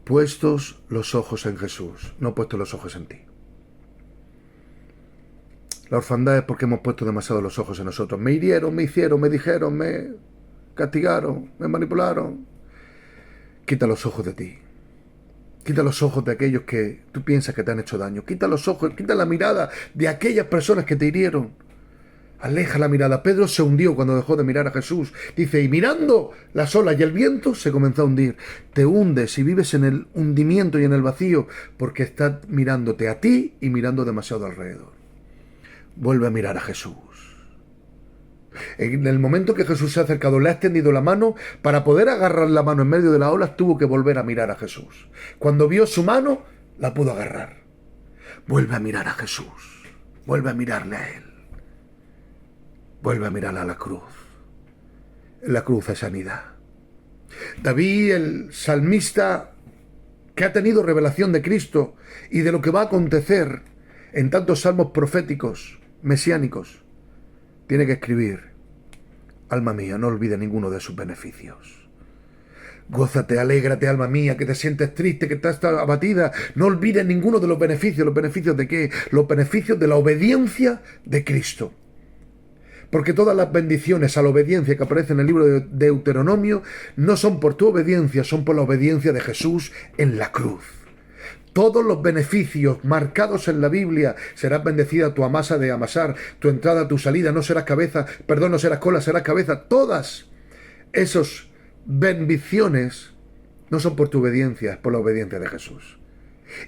Puestos los ojos en Jesús, no puestos los ojos en ti. La orfandad es porque hemos puesto demasiado los ojos en nosotros. Me hirieron, me hicieron, me dijeron, me castigaron, me manipularon. Quita los ojos de ti. Quita los ojos de aquellos que tú piensas que te han hecho daño. Quita los ojos, quita la mirada de aquellas personas que te hirieron. Aleja la mirada. Pedro se hundió cuando dejó de mirar a Jesús. Dice, y mirando las olas y el viento, se comenzó a hundir. Te hundes y vives en el hundimiento y en el vacío porque estás mirándote a ti y mirando demasiado alrededor. Vuelve a mirar a Jesús. En el momento que Jesús se ha acercado, le ha extendido la mano, para poder agarrar la mano en medio de las olas, tuvo que volver a mirar a Jesús. Cuando vio su mano, la pudo agarrar. Vuelve a mirar a Jesús. Vuelve a mirarle a Él. Vuelve a mirar a la cruz. En la cruz hay sanidad. David, el salmista, que ha tenido revelación de Cristo y de lo que va a acontecer en tantos salmos proféticos, mesiánicos, tiene que escribir, alma mía, no olvides ninguno de sus beneficios. Gózate, alégrate, alma mía, que te sientes triste, que estás abatida. No olvides ninguno de los beneficios. ¿Los beneficios de qué? Los beneficios de la obediencia de Cristo. Porque todas las bendiciones a la obediencia que aparece en el libro de Deuteronomio no son por tu obediencia, son por la obediencia de Jesús en la cruz. Todos los beneficios marcados en la Biblia, serás bendecida tu amasa de amasar, tu entrada, tu salida, no serás cabeza, no serás cola, serás cabeza. Todas esas bendiciones no son por tu obediencia, es por la obediencia de Jesús.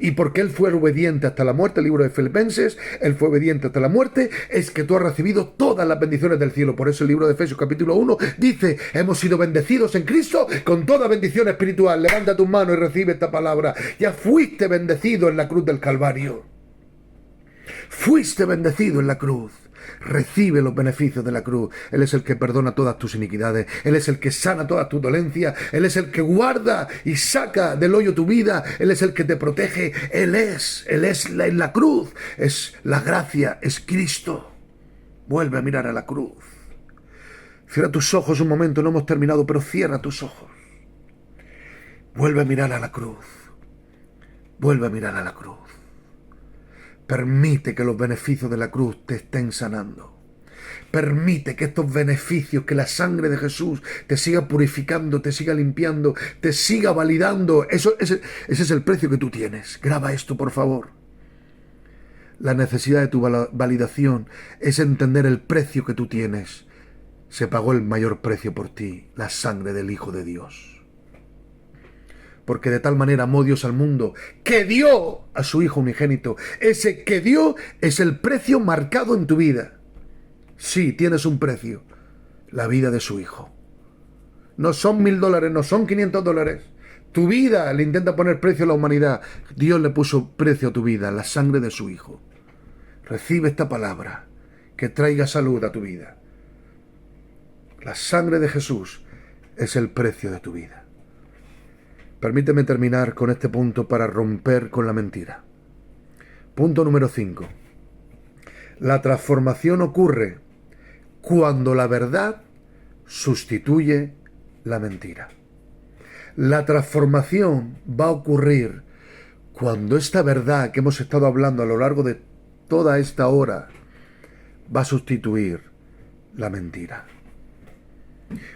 Y porque Él fue obediente hasta la muerte, el libro de Filipenses, Él fue obediente hasta la muerte, es que tú has recibido todas las bendiciones del cielo. Por eso el libro de Efesios capítulo 1 dice, hemos sido bendecidos en Cristo con toda bendición espiritual. Levanta tus manos y recibe esta palabra. Ya fuiste bendecido en la cruz del Calvario. Fuiste bendecido en la cruz. Recibe los beneficios de la cruz. Él es el que perdona todas tus iniquidades. Él es el que sana todas tus dolencias. Él es el que guarda y saca del hoyo tu vida. Él es el que te protege. Él es en la cruz. Es la gracia, es Cristo. Vuelve a mirar a la cruz. Cierra tus ojos un momento, no hemos terminado, pero cierra tus ojos. Vuelve a mirar a la cruz. Vuelve a mirar a la cruz. Permite que los beneficios de la cruz te estén sanando. Permite que estos beneficios, que la sangre de Jesús te siga purificando, te siga limpiando, te siga validando. Ese es el precio que tú tienes. Graba esto, por favor. La necesidad de tu validación es entender el precio que tú tienes. Se pagó el mayor precio por ti, la sangre del Hijo de Dios. Porque de tal manera amó Dios al mundo, que dio a su Hijo unigénito. Ese que dio es el precio marcado en tu vida. Sí, tienes un precio. La vida de su Hijo. No son $1,000, no son $500. Tu vida le intenta poner precio a la humanidad. Dios le puso precio a tu vida, la sangre de su Hijo. Recibe esta palabra, que traiga salud a tu vida. La sangre de Jesús es el precio de tu vida. Permíteme terminar con este punto para romper con la mentira. Punto número 5. La transformación ocurre cuando la verdad sustituye la mentira. La transformación va a ocurrir cuando esta verdad que hemos estado hablando a lo largo de toda esta hora va a sustituir la mentira.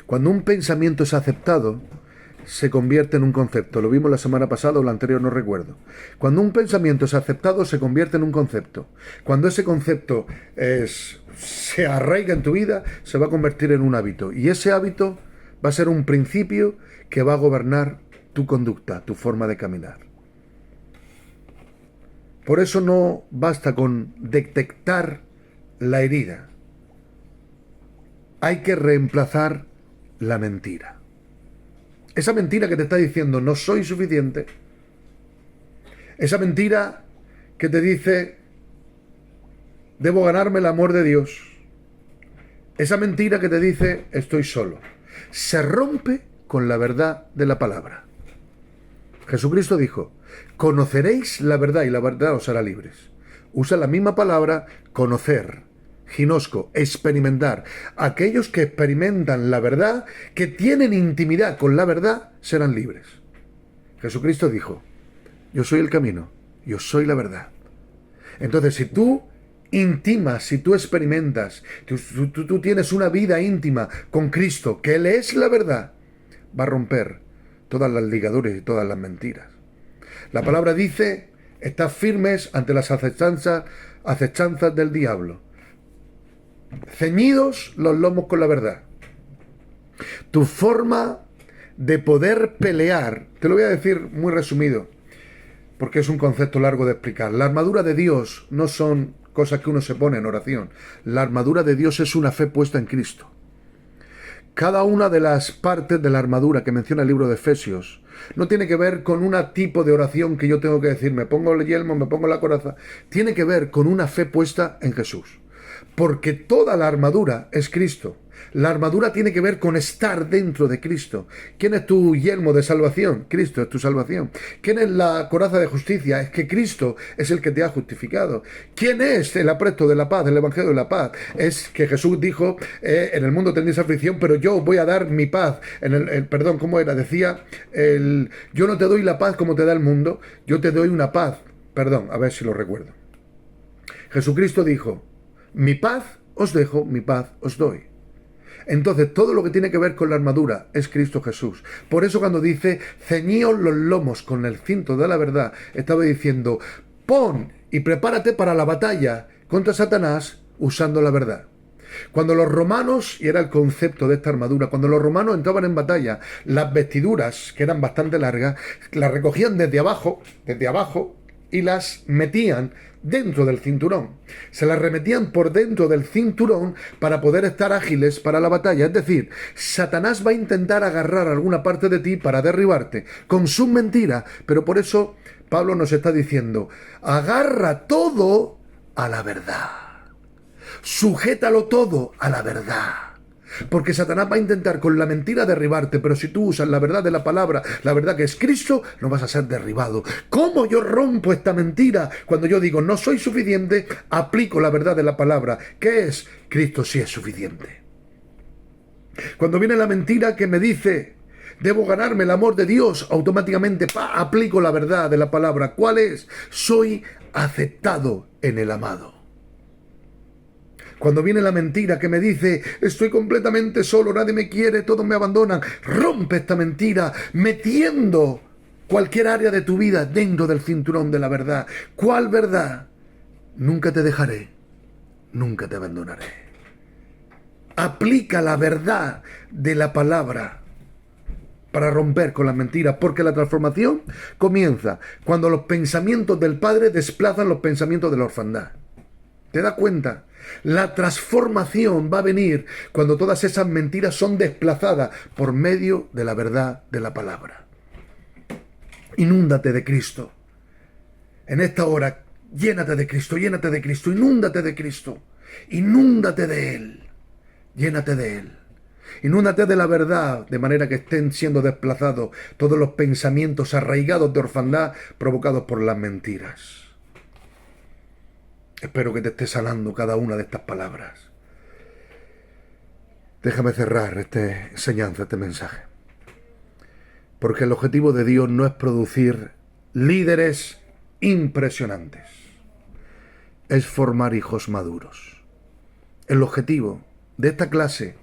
Cuando un pensamiento es aceptado, se convierte en un concepto. Lo vimos la semana pasada o la anterior, no recuerdo. Cuando un pensamiento es aceptado, se convierte en un concepto. Cuando ese concepto se arraiga en tu vida, se va a convertir en un hábito. Y ese hábito va a ser un principio que va a gobernar tu conducta, tu forma de caminar. Por eso no basta con detectar la herida. Hay que reemplazar la mentira. Esa mentira que te está diciendo no soy suficiente. Esa mentira que te dice debo ganarme el amor de Dios. Esa mentira que te dice estoy solo. Se rompe con la verdad de la palabra. Jesucristo dijo, conoceréis la verdad y la verdad os hará libres. Usa la misma palabra, conocer. Ginosco, experimentar. Aquellos que experimentan la verdad, que tienen intimidad con la verdad, serán libres. Jesucristo dijo, yo soy el camino, yo soy la verdad. Entonces, si tú intimas, si tú experimentas, tú tienes una vida íntima con Cristo, que Él es la verdad, va a romper todas las ligaduras y todas las mentiras. La palabra dice, estad firmes ante las acechanzas del diablo. Ceñidos los lomos con la verdad. Tu forma de poder pelear, te lo voy a decir muy resumido, porque es un concepto largo de explicar. La armadura de Dios no son cosas que uno se pone en oración. La armadura de Dios es una fe puesta en Cristo. Cada una de las partes de la armadura que menciona el libro de Efesios no tiene que ver con un tipo de oración que yo tengo que decir, me pongo el yelmo, me pongo la coraza. Tiene que ver con una fe puesta en Jesús. Porque toda la armadura es Cristo. La armadura tiene que ver con estar dentro de Cristo. ¿Quién es tu yelmo de salvación? Cristo es tu salvación. ¿Quién es la coraza de justicia? Es que Cristo es el que te ha justificado. ¿Quién es el apresto de la paz, el evangelio de la paz? Es que Jesús dijo, en el mundo tendréis aflicción, pero yo voy a dar mi paz. Perdón, ¿cómo era? Decía, yo no te doy la paz como te da el mundo, yo te doy una paz. Perdón, a ver si lo recuerdo. Jesucristo dijo, mi paz os dejo, mi paz os doy. Entonces, todo lo que tiene que ver con la armadura es Cristo Jesús. Por eso cuando dice, ceñíos los lomos con el cinto de la verdad, estaba diciendo, pon y prepárate para la batalla contra Satanás usando la verdad. Cuando los romanos, y era el concepto de esta armadura, cuando los romanos entraban en batalla, las vestiduras, que eran bastante largas, las recogían desde abajo, y las metían dentro del cinturón. Se las remetían por dentro del cinturón para poder estar ágiles para la batalla. Es decir, Satanás va a intentar agarrar alguna parte de ti para derribarte con sus mentiras, pero por eso Pablo nos está diciendo, agarra todo a la verdad. Sujétalo todo a la verdad. Porque Satanás va a intentar con la mentira derribarte, pero si tú usas la verdad de la palabra, la verdad que es Cristo, no vas a ser derribado. ¿Cómo yo rompo esta mentira? Cuando yo digo no soy suficiente, aplico la verdad de la palabra. ¿Qué es? Cristo sí es suficiente. Cuando viene la mentira que me dice debo ganarme el amor de Dios, automáticamente aplico la verdad de la palabra. ¿Cuál es? Soy aceptado en el amado. Cuando viene la mentira que me dice, estoy completamente solo, nadie me quiere, todos me abandonan, rompe esta mentira metiendo cualquier área de tu vida dentro del cinturón de la verdad. ¿Cuál verdad? Nunca te dejaré, nunca te abandonaré. Aplica la verdad de la palabra para romper con las mentiras, porque la transformación comienza cuando los pensamientos del Padre desplazan los pensamientos de la orfandad. ¿Te das cuenta? La transformación va a venir cuando todas esas mentiras son desplazadas por medio de la verdad de la palabra. Inúndate de Cristo. En esta hora, llénate de Cristo, inúndate de Cristo. Inúndate de Él. Llénate de Él. Inúndate de la verdad, de manera que estén siendo desplazados todos los pensamientos arraigados de orfandad provocados por las mentiras. Espero que te esté sanando cada una de estas palabras. Déjame cerrar esta enseñanza, este mensaje. Porque el objetivo de Dios no es producir líderes impresionantes. Es formar hijos maduros. El objetivo de esta clase,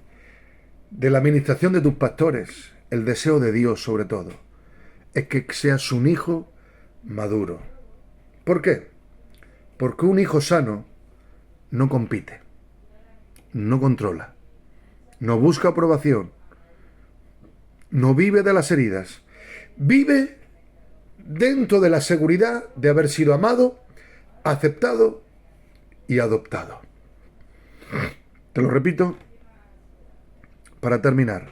de la administración de tus pastores, el deseo de Dios sobre todo, es que seas un hijo maduro. ¿Por qué? Porque un hijo sano no compite, no controla, no busca aprobación, no vive de las heridas, vive dentro de la seguridad de haber sido amado, aceptado y adoptado. Te lo repito para terminar.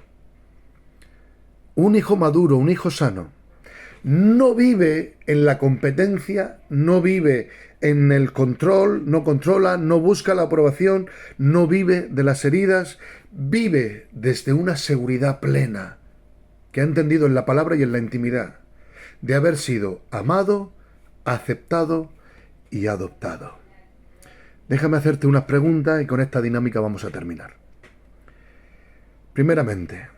Un hijo maduro, un hijo sano, no vive en la competencia, no vive en el control, no controla, no busca la aprobación, no vive de las heridas, vive desde una seguridad plena que ha entendido en la palabra y en la intimidad de haber sido amado, aceptado y adoptado. Déjame hacerte unas preguntas y con esta dinámica vamos a terminar. Primeramente,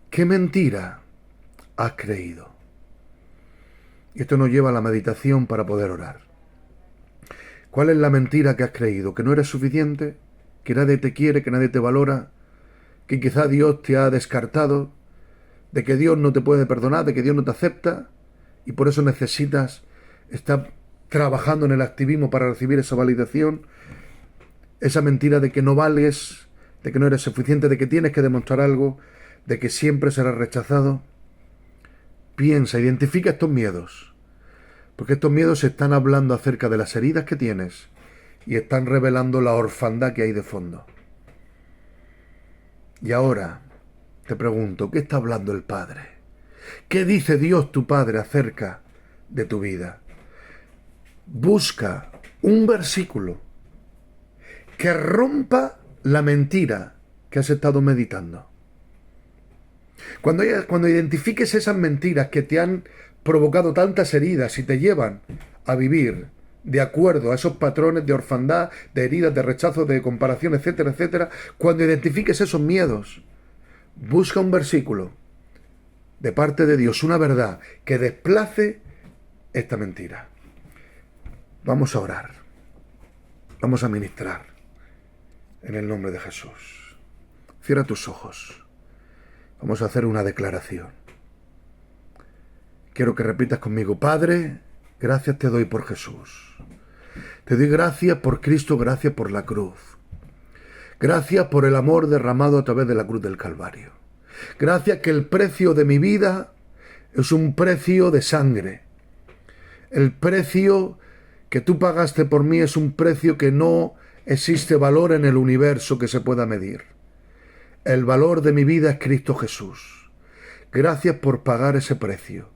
¿qué mentira has creído? Y esto nos lleva a la meditación para poder orar. ¿Cuál es la mentira que has creído? ¿Que no eres suficiente? ¿Que nadie te quiere? ¿Que nadie te valora? ¿Que quizá Dios te ha descartado? de que Dios no te puede perdonar, de que Dios no te acepta, y por eso necesitas estar trabajando en el activismo para recibir esa validación, esa mentira de que no vales, de que no eres suficiente, de que tienes que demostrar algo, de que siempre serás rechazado. Piensa, identifica estos miedos, porque estos miedos están hablando acerca de las heridas que tienes y están revelando la orfandad que hay de fondo. Y ahora te pregunto, ¿qué está hablando el Padre? ¿Qué dice Dios tu Padre acerca de tu vida? Busca un versículo que rompa la mentira que has estado meditando. Cuando identifiques esas mentiras que te han provocado tantas heridas y te llevan a vivir de acuerdo a esos patrones de orfandad, de heridas, de rechazo, de comparación, etcétera, etcétera, cuando identifiques esos miedos, busca un versículo de parte de Dios, una verdad que desplace esta mentira. Vamos a orar. Vamos a ministrar en el nombre de Jesús. Cierra tus ojos. Vamos a hacer una declaración. Quiero que repitas conmigo: Padre, gracias te doy por Jesús. Te doy gracias por Cristo, gracias por la cruz. Gracias por el amor derramado a través de la cruz del Calvario. Gracias que el precio de mi vida es un precio de sangre. El precio que tú pagaste por mí es un precio que no existe valor en el universo que se pueda medir. El valor de mi vida es Cristo Jesús. Gracias por pagar ese precio.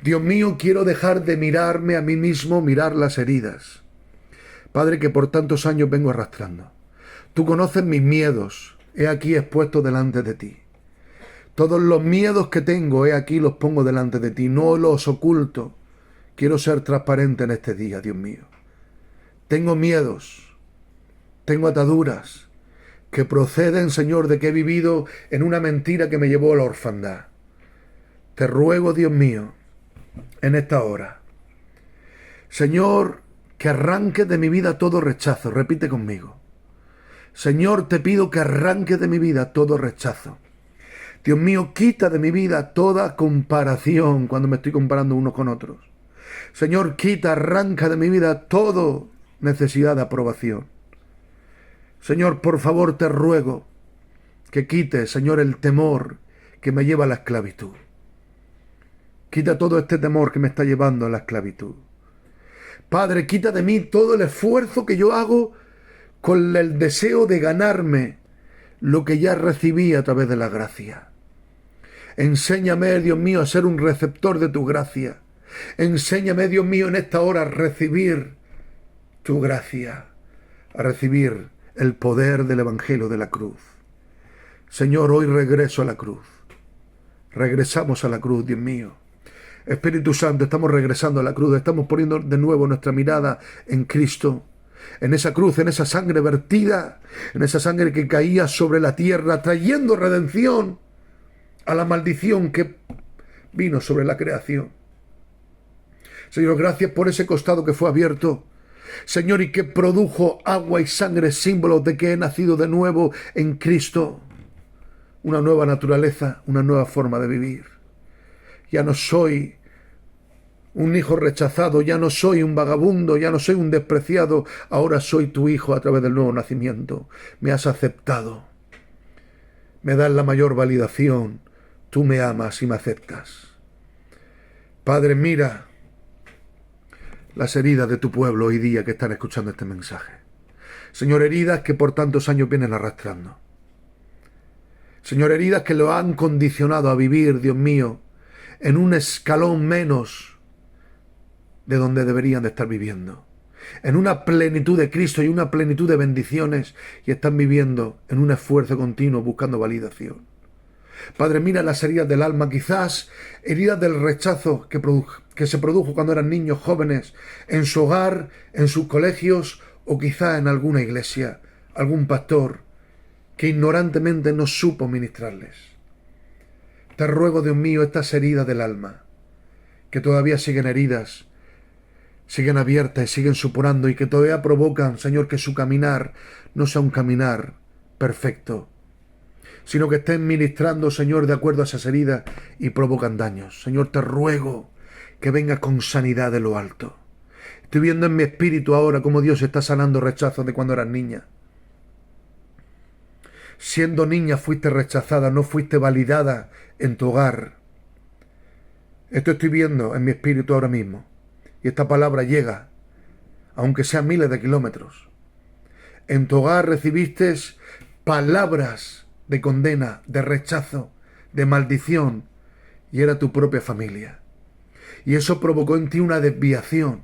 Dios mío, quiero dejar de mirarme a mí mismo, mirar las heridas, Padre, que por tantos años vengo arrastrando. Tú conoces mis miedos, he aquí expuestos delante de ti. Todos los miedos que tengo, he aquí los pongo delante de ti, no los oculto. Quiero ser transparente en este día, Dios mío. Tengo miedos, tengo ataduras que proceden, Señor, de que he vivido en una mentira que me llevó a la orfandad. Te ruego, Dios mío, en esta hora, Señor, que arranques de mi vida todo rechazo. Repite conmigo. Señor, te pido que arranques de mi vida todo rechazo. Dios mío, quita de mi vida toda comparación cuando me estoy comparando unos con otros. Señor, quita, arranca de mi vida toda necesidad de aprobación. Señor, por favor te ruego que quites, Señor, el temor que me lleva a la esclavitud. Quita todo este temor que me está llevando a la esclavitud. Padre, quita de mí todo el esfuerzo que yo hago con el deseo de ganarme lo que ya recibí a través de la gracia. Enséñame, Dios mío, a ser un receptor de tu gracia. Enséñame, Dios mío, en esta hora a recibir tu gracia, a recibir el poder del Evangelio de la cruz. Señor, hoy regreso a la cruz. Regresamos a la cruz, Dios mío. Espíritu Santo, estamos regresando a la cruz, estamos poniendo de nuevo nuestra mirada en Cristo, en esa cruz, en esa sangre vertida, en esa sangre que caía sobre la tierra, trayendo redención a la maldición que vino sobre la creación. Señor, gracias por ese costado que fue abierto, Señor, y que produjo agua y sangre, símbolos de que he nacido de nuevo en Cristo. Una nueva naturaleza, una nueva forma de vivir. Ya no soy un hijo rechazado, ya no soy un vagabundo, ya no soy un despreciado, ahora soy tu hijo a través del nuevo nacimiento. Me has aceptado. Me das la mayor validación. Tú me amas y me aceptas. Padre, mira las heridas de tu pueblo hoy día que están escuchando este mensaje. Señor, heridas que por tantos años vienen arrastrando. Señor, heridas que lo han condicionado a vivir, Dios mío, en un escalón menos de donde deberían de estar viviendo. En una plenitud de Cristo y una plenitud de bendiciones, y están viviendo en un esfuerzo continuo buscando validación. Padre, mira las heridas del alma, quizás heridas del rechazo que se produjo cuando eran niños jóvenes, en su hogar, en sus colegios o quizá en alguna iglesia, algún pastor que ignorantemente no supo ministrarles. Te ruego, Dios mío, estas heridas del alma, que todavía siguen heridas, siguen abiertas y siguen supurando y que todavía provocan, Señor, que su caminar no sea un caminar perfecto, sino que estén ministrando, Señor, de acuerdo a esas heridas y provocan daños. Señor, te ruego que vengas con sanidad de lo alto. Estoy viendo en mi espíritu ahora cómo Dios está sanando rechazos de cuando eras niña. Siendo niña fuiste rechazada, no fuiste validada en tu hogar. Esto estoy viendo en mi espíritu ahora mismo. Y esta palabra llega, aunque sean miles de kilómetros. En tu hogar recibiste palabras de condena, de rechazo, de maldición, y era tu propia familia. Y eso provocó en ti una desviación,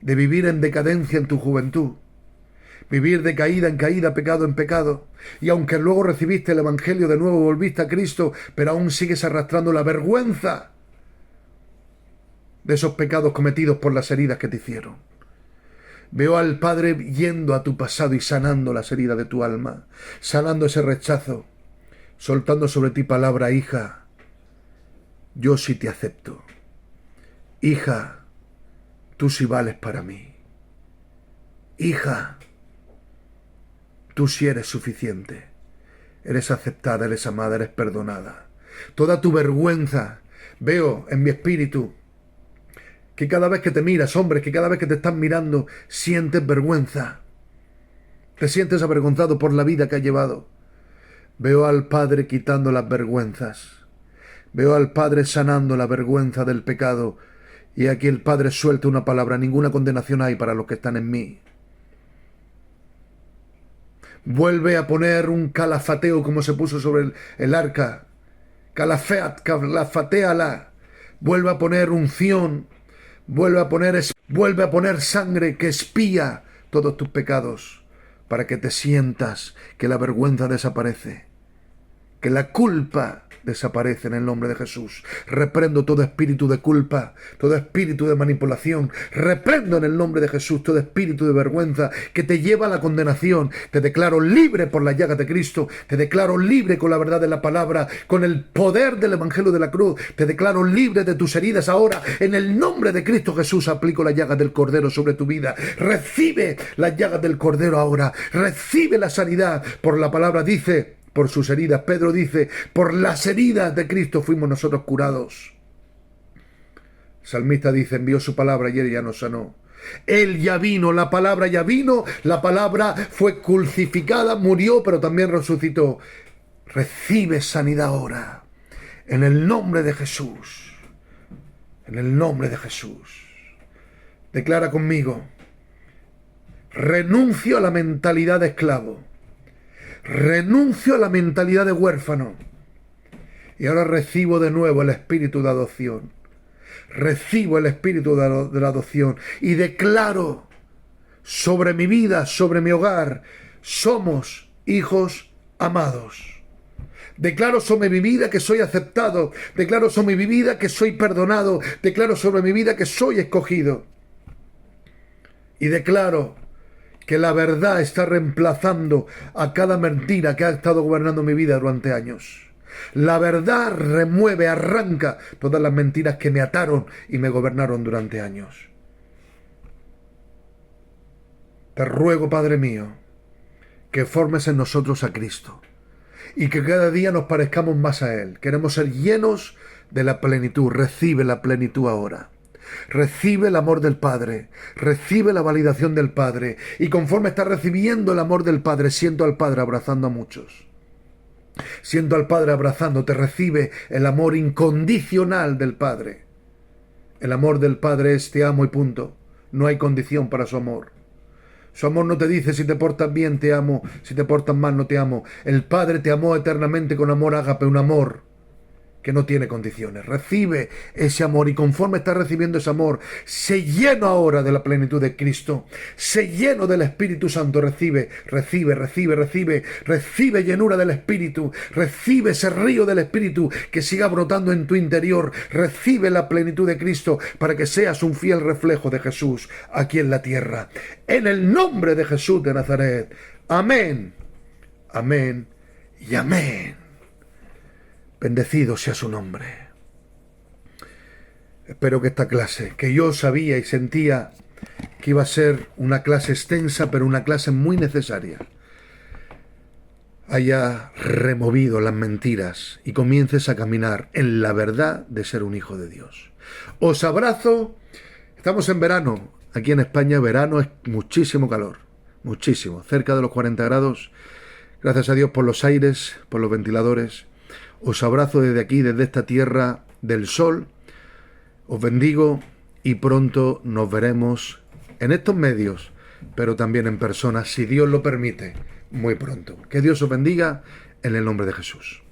de vivir en decadencia en tu juventud, vivir de caída en caída, pecado en pecado, y aunque luego recibiste el Evangelio de nuevo, volviste a Cristo, pero aún sigues arrastrando la vergüenza de esos pecados cometidos por las heridas que te hicieron. Veo al Padre yendo a tu pasado y sanando las heridas de tu alma, sanando ese rechazo, soltando sobre ti palabra: hija, yo sí te acepto. Hija, tú sí vales para mí. Hija, tú sí eres suficiente. Eres aceptada, eres amada, eres perdonada. Toda tu vergüenza, veo en mi espíritu que cada vez que te miras, hombre, que cada vez que te están mirando, sientes vergüenza. Te sientes avergonzado por la vida que has llevado. Veo al Padre quitando las vergüenzas. Veo al Padre sanando la vergüenza del pecado. Y aquí el Padre suelta una palabra: ninguna condenación hay para los que están en mí. Vuelve a poner un calafateo como se puso sobre el arca. Calafateala. Vuelve a poner unción. Vuelve a poner sangre que expía todos tus pecados, para que te sientas que la vergüenza desaparece, que la culpa desaparece en el nombre de Jesús. Reprendo todo espíritu de culpa, todo espíritu de manipulación. Reprendo en el nombre de Jesús todo espíritu de vergüenza que te lleva a la condenación. Te declaro libre por las llagas de Cristo. Te declaro libre con la verdad de la palabra, con el poder del Evangelio de la cruz. Te declaro libre de tus heridas ahora. En el nombre de Cristo Jesús aplico las llagas del Cordero sobre tu vida. Recibe las llagas del Cordero ahora. Recibe la sanidad. Por la palabra dice: por sus heridas. Pedro dice: por las heridas de Cristo fuimos nosotros curados. El salmista dice: envió su palabra y él ya nos sanó. Él ya vino, la palabra ya vino, la palabra fue crucificada, murió, pero también resucitó. Recibe sanidad ahora, en el nombre de Jesús. En el nombre de Jesús. Declara conmigo: renuncio a la mentalidad de esclavo. Renuncio a la mentalidad de huérfano. Y ahora recibo de nuevo el espíritu de adopción. Recibo el espíritu de la adopción. Y declaro sobre mi vida, sobre mi hogar: somos hijos amados. Declaro sobre mi vida que soy aceptado. Declaro sobre mi vida que soy perdonado. Declaro sobre mi vida que soy escogido. Y declaro que la verdad está reemplazando a cada mentira que ha estado gobernando mi vida durante años. La verdad remueve, arranca todas las mentiras que me ataron y me gobernaron durante años. Te ruego, Padre mío, que formes en nosotros a Cristo y que cada día nos parezcamos más a Él. Queremos ser llenos de la plenitud. Recibe la plenitud ahora. Recibe el amor del Padre, recibe la validación del Padre, y conforme estás recibiendo el amor del Padre, siento al Padre abrazando a muchos. Siento al Padre abrazándote. Recibe el amor incondicional del Padre. El amor del Padre es: te amo y punto. No hay condición para su amor. Su amor no te dice: si te portas bien te amo, si te portas mal no te amo. El Padre te amó eternamente con amor ágape, un amor que no tiene condiciones. Recibe ese amor, y conforme estás recibiendo ese amor, sé lleno ahora de la plenitud de Cristo, sé lleno del Espíritu Santo. Recibe llenura del Espíritu, recibe ese río del Espíritu que siga brotando en tu interior. Recibe la plenitud de Cristo para que seas un fiel reflejo de Jesús aquí en la tierra. En el nombre de Jesús de Nazaret. Amén, amén y amén. Bendecido sea su nombre. Espero que esta clase, que yo sabía y sentía que iba a ser una clase extensa, pero una clase muy necesaria, haya removido las mentiras y comiences a caminar en la verdad de ser un hijo de Dios. Os abrazo. Estamos en verano. Aquí en España verano es muchísimo calor. Muchísimo. Cerca de los 40 grados. Gracias a Dios por los aires, por los ventiladores. Os abrazo desde aquí, desde esta tierra del sol. Os bendigo y pronto nos veremos en estos medios, pero también en persona, si Dios lo permite, muy pronto. Que Dios os bendiga en el nombre de Jesús.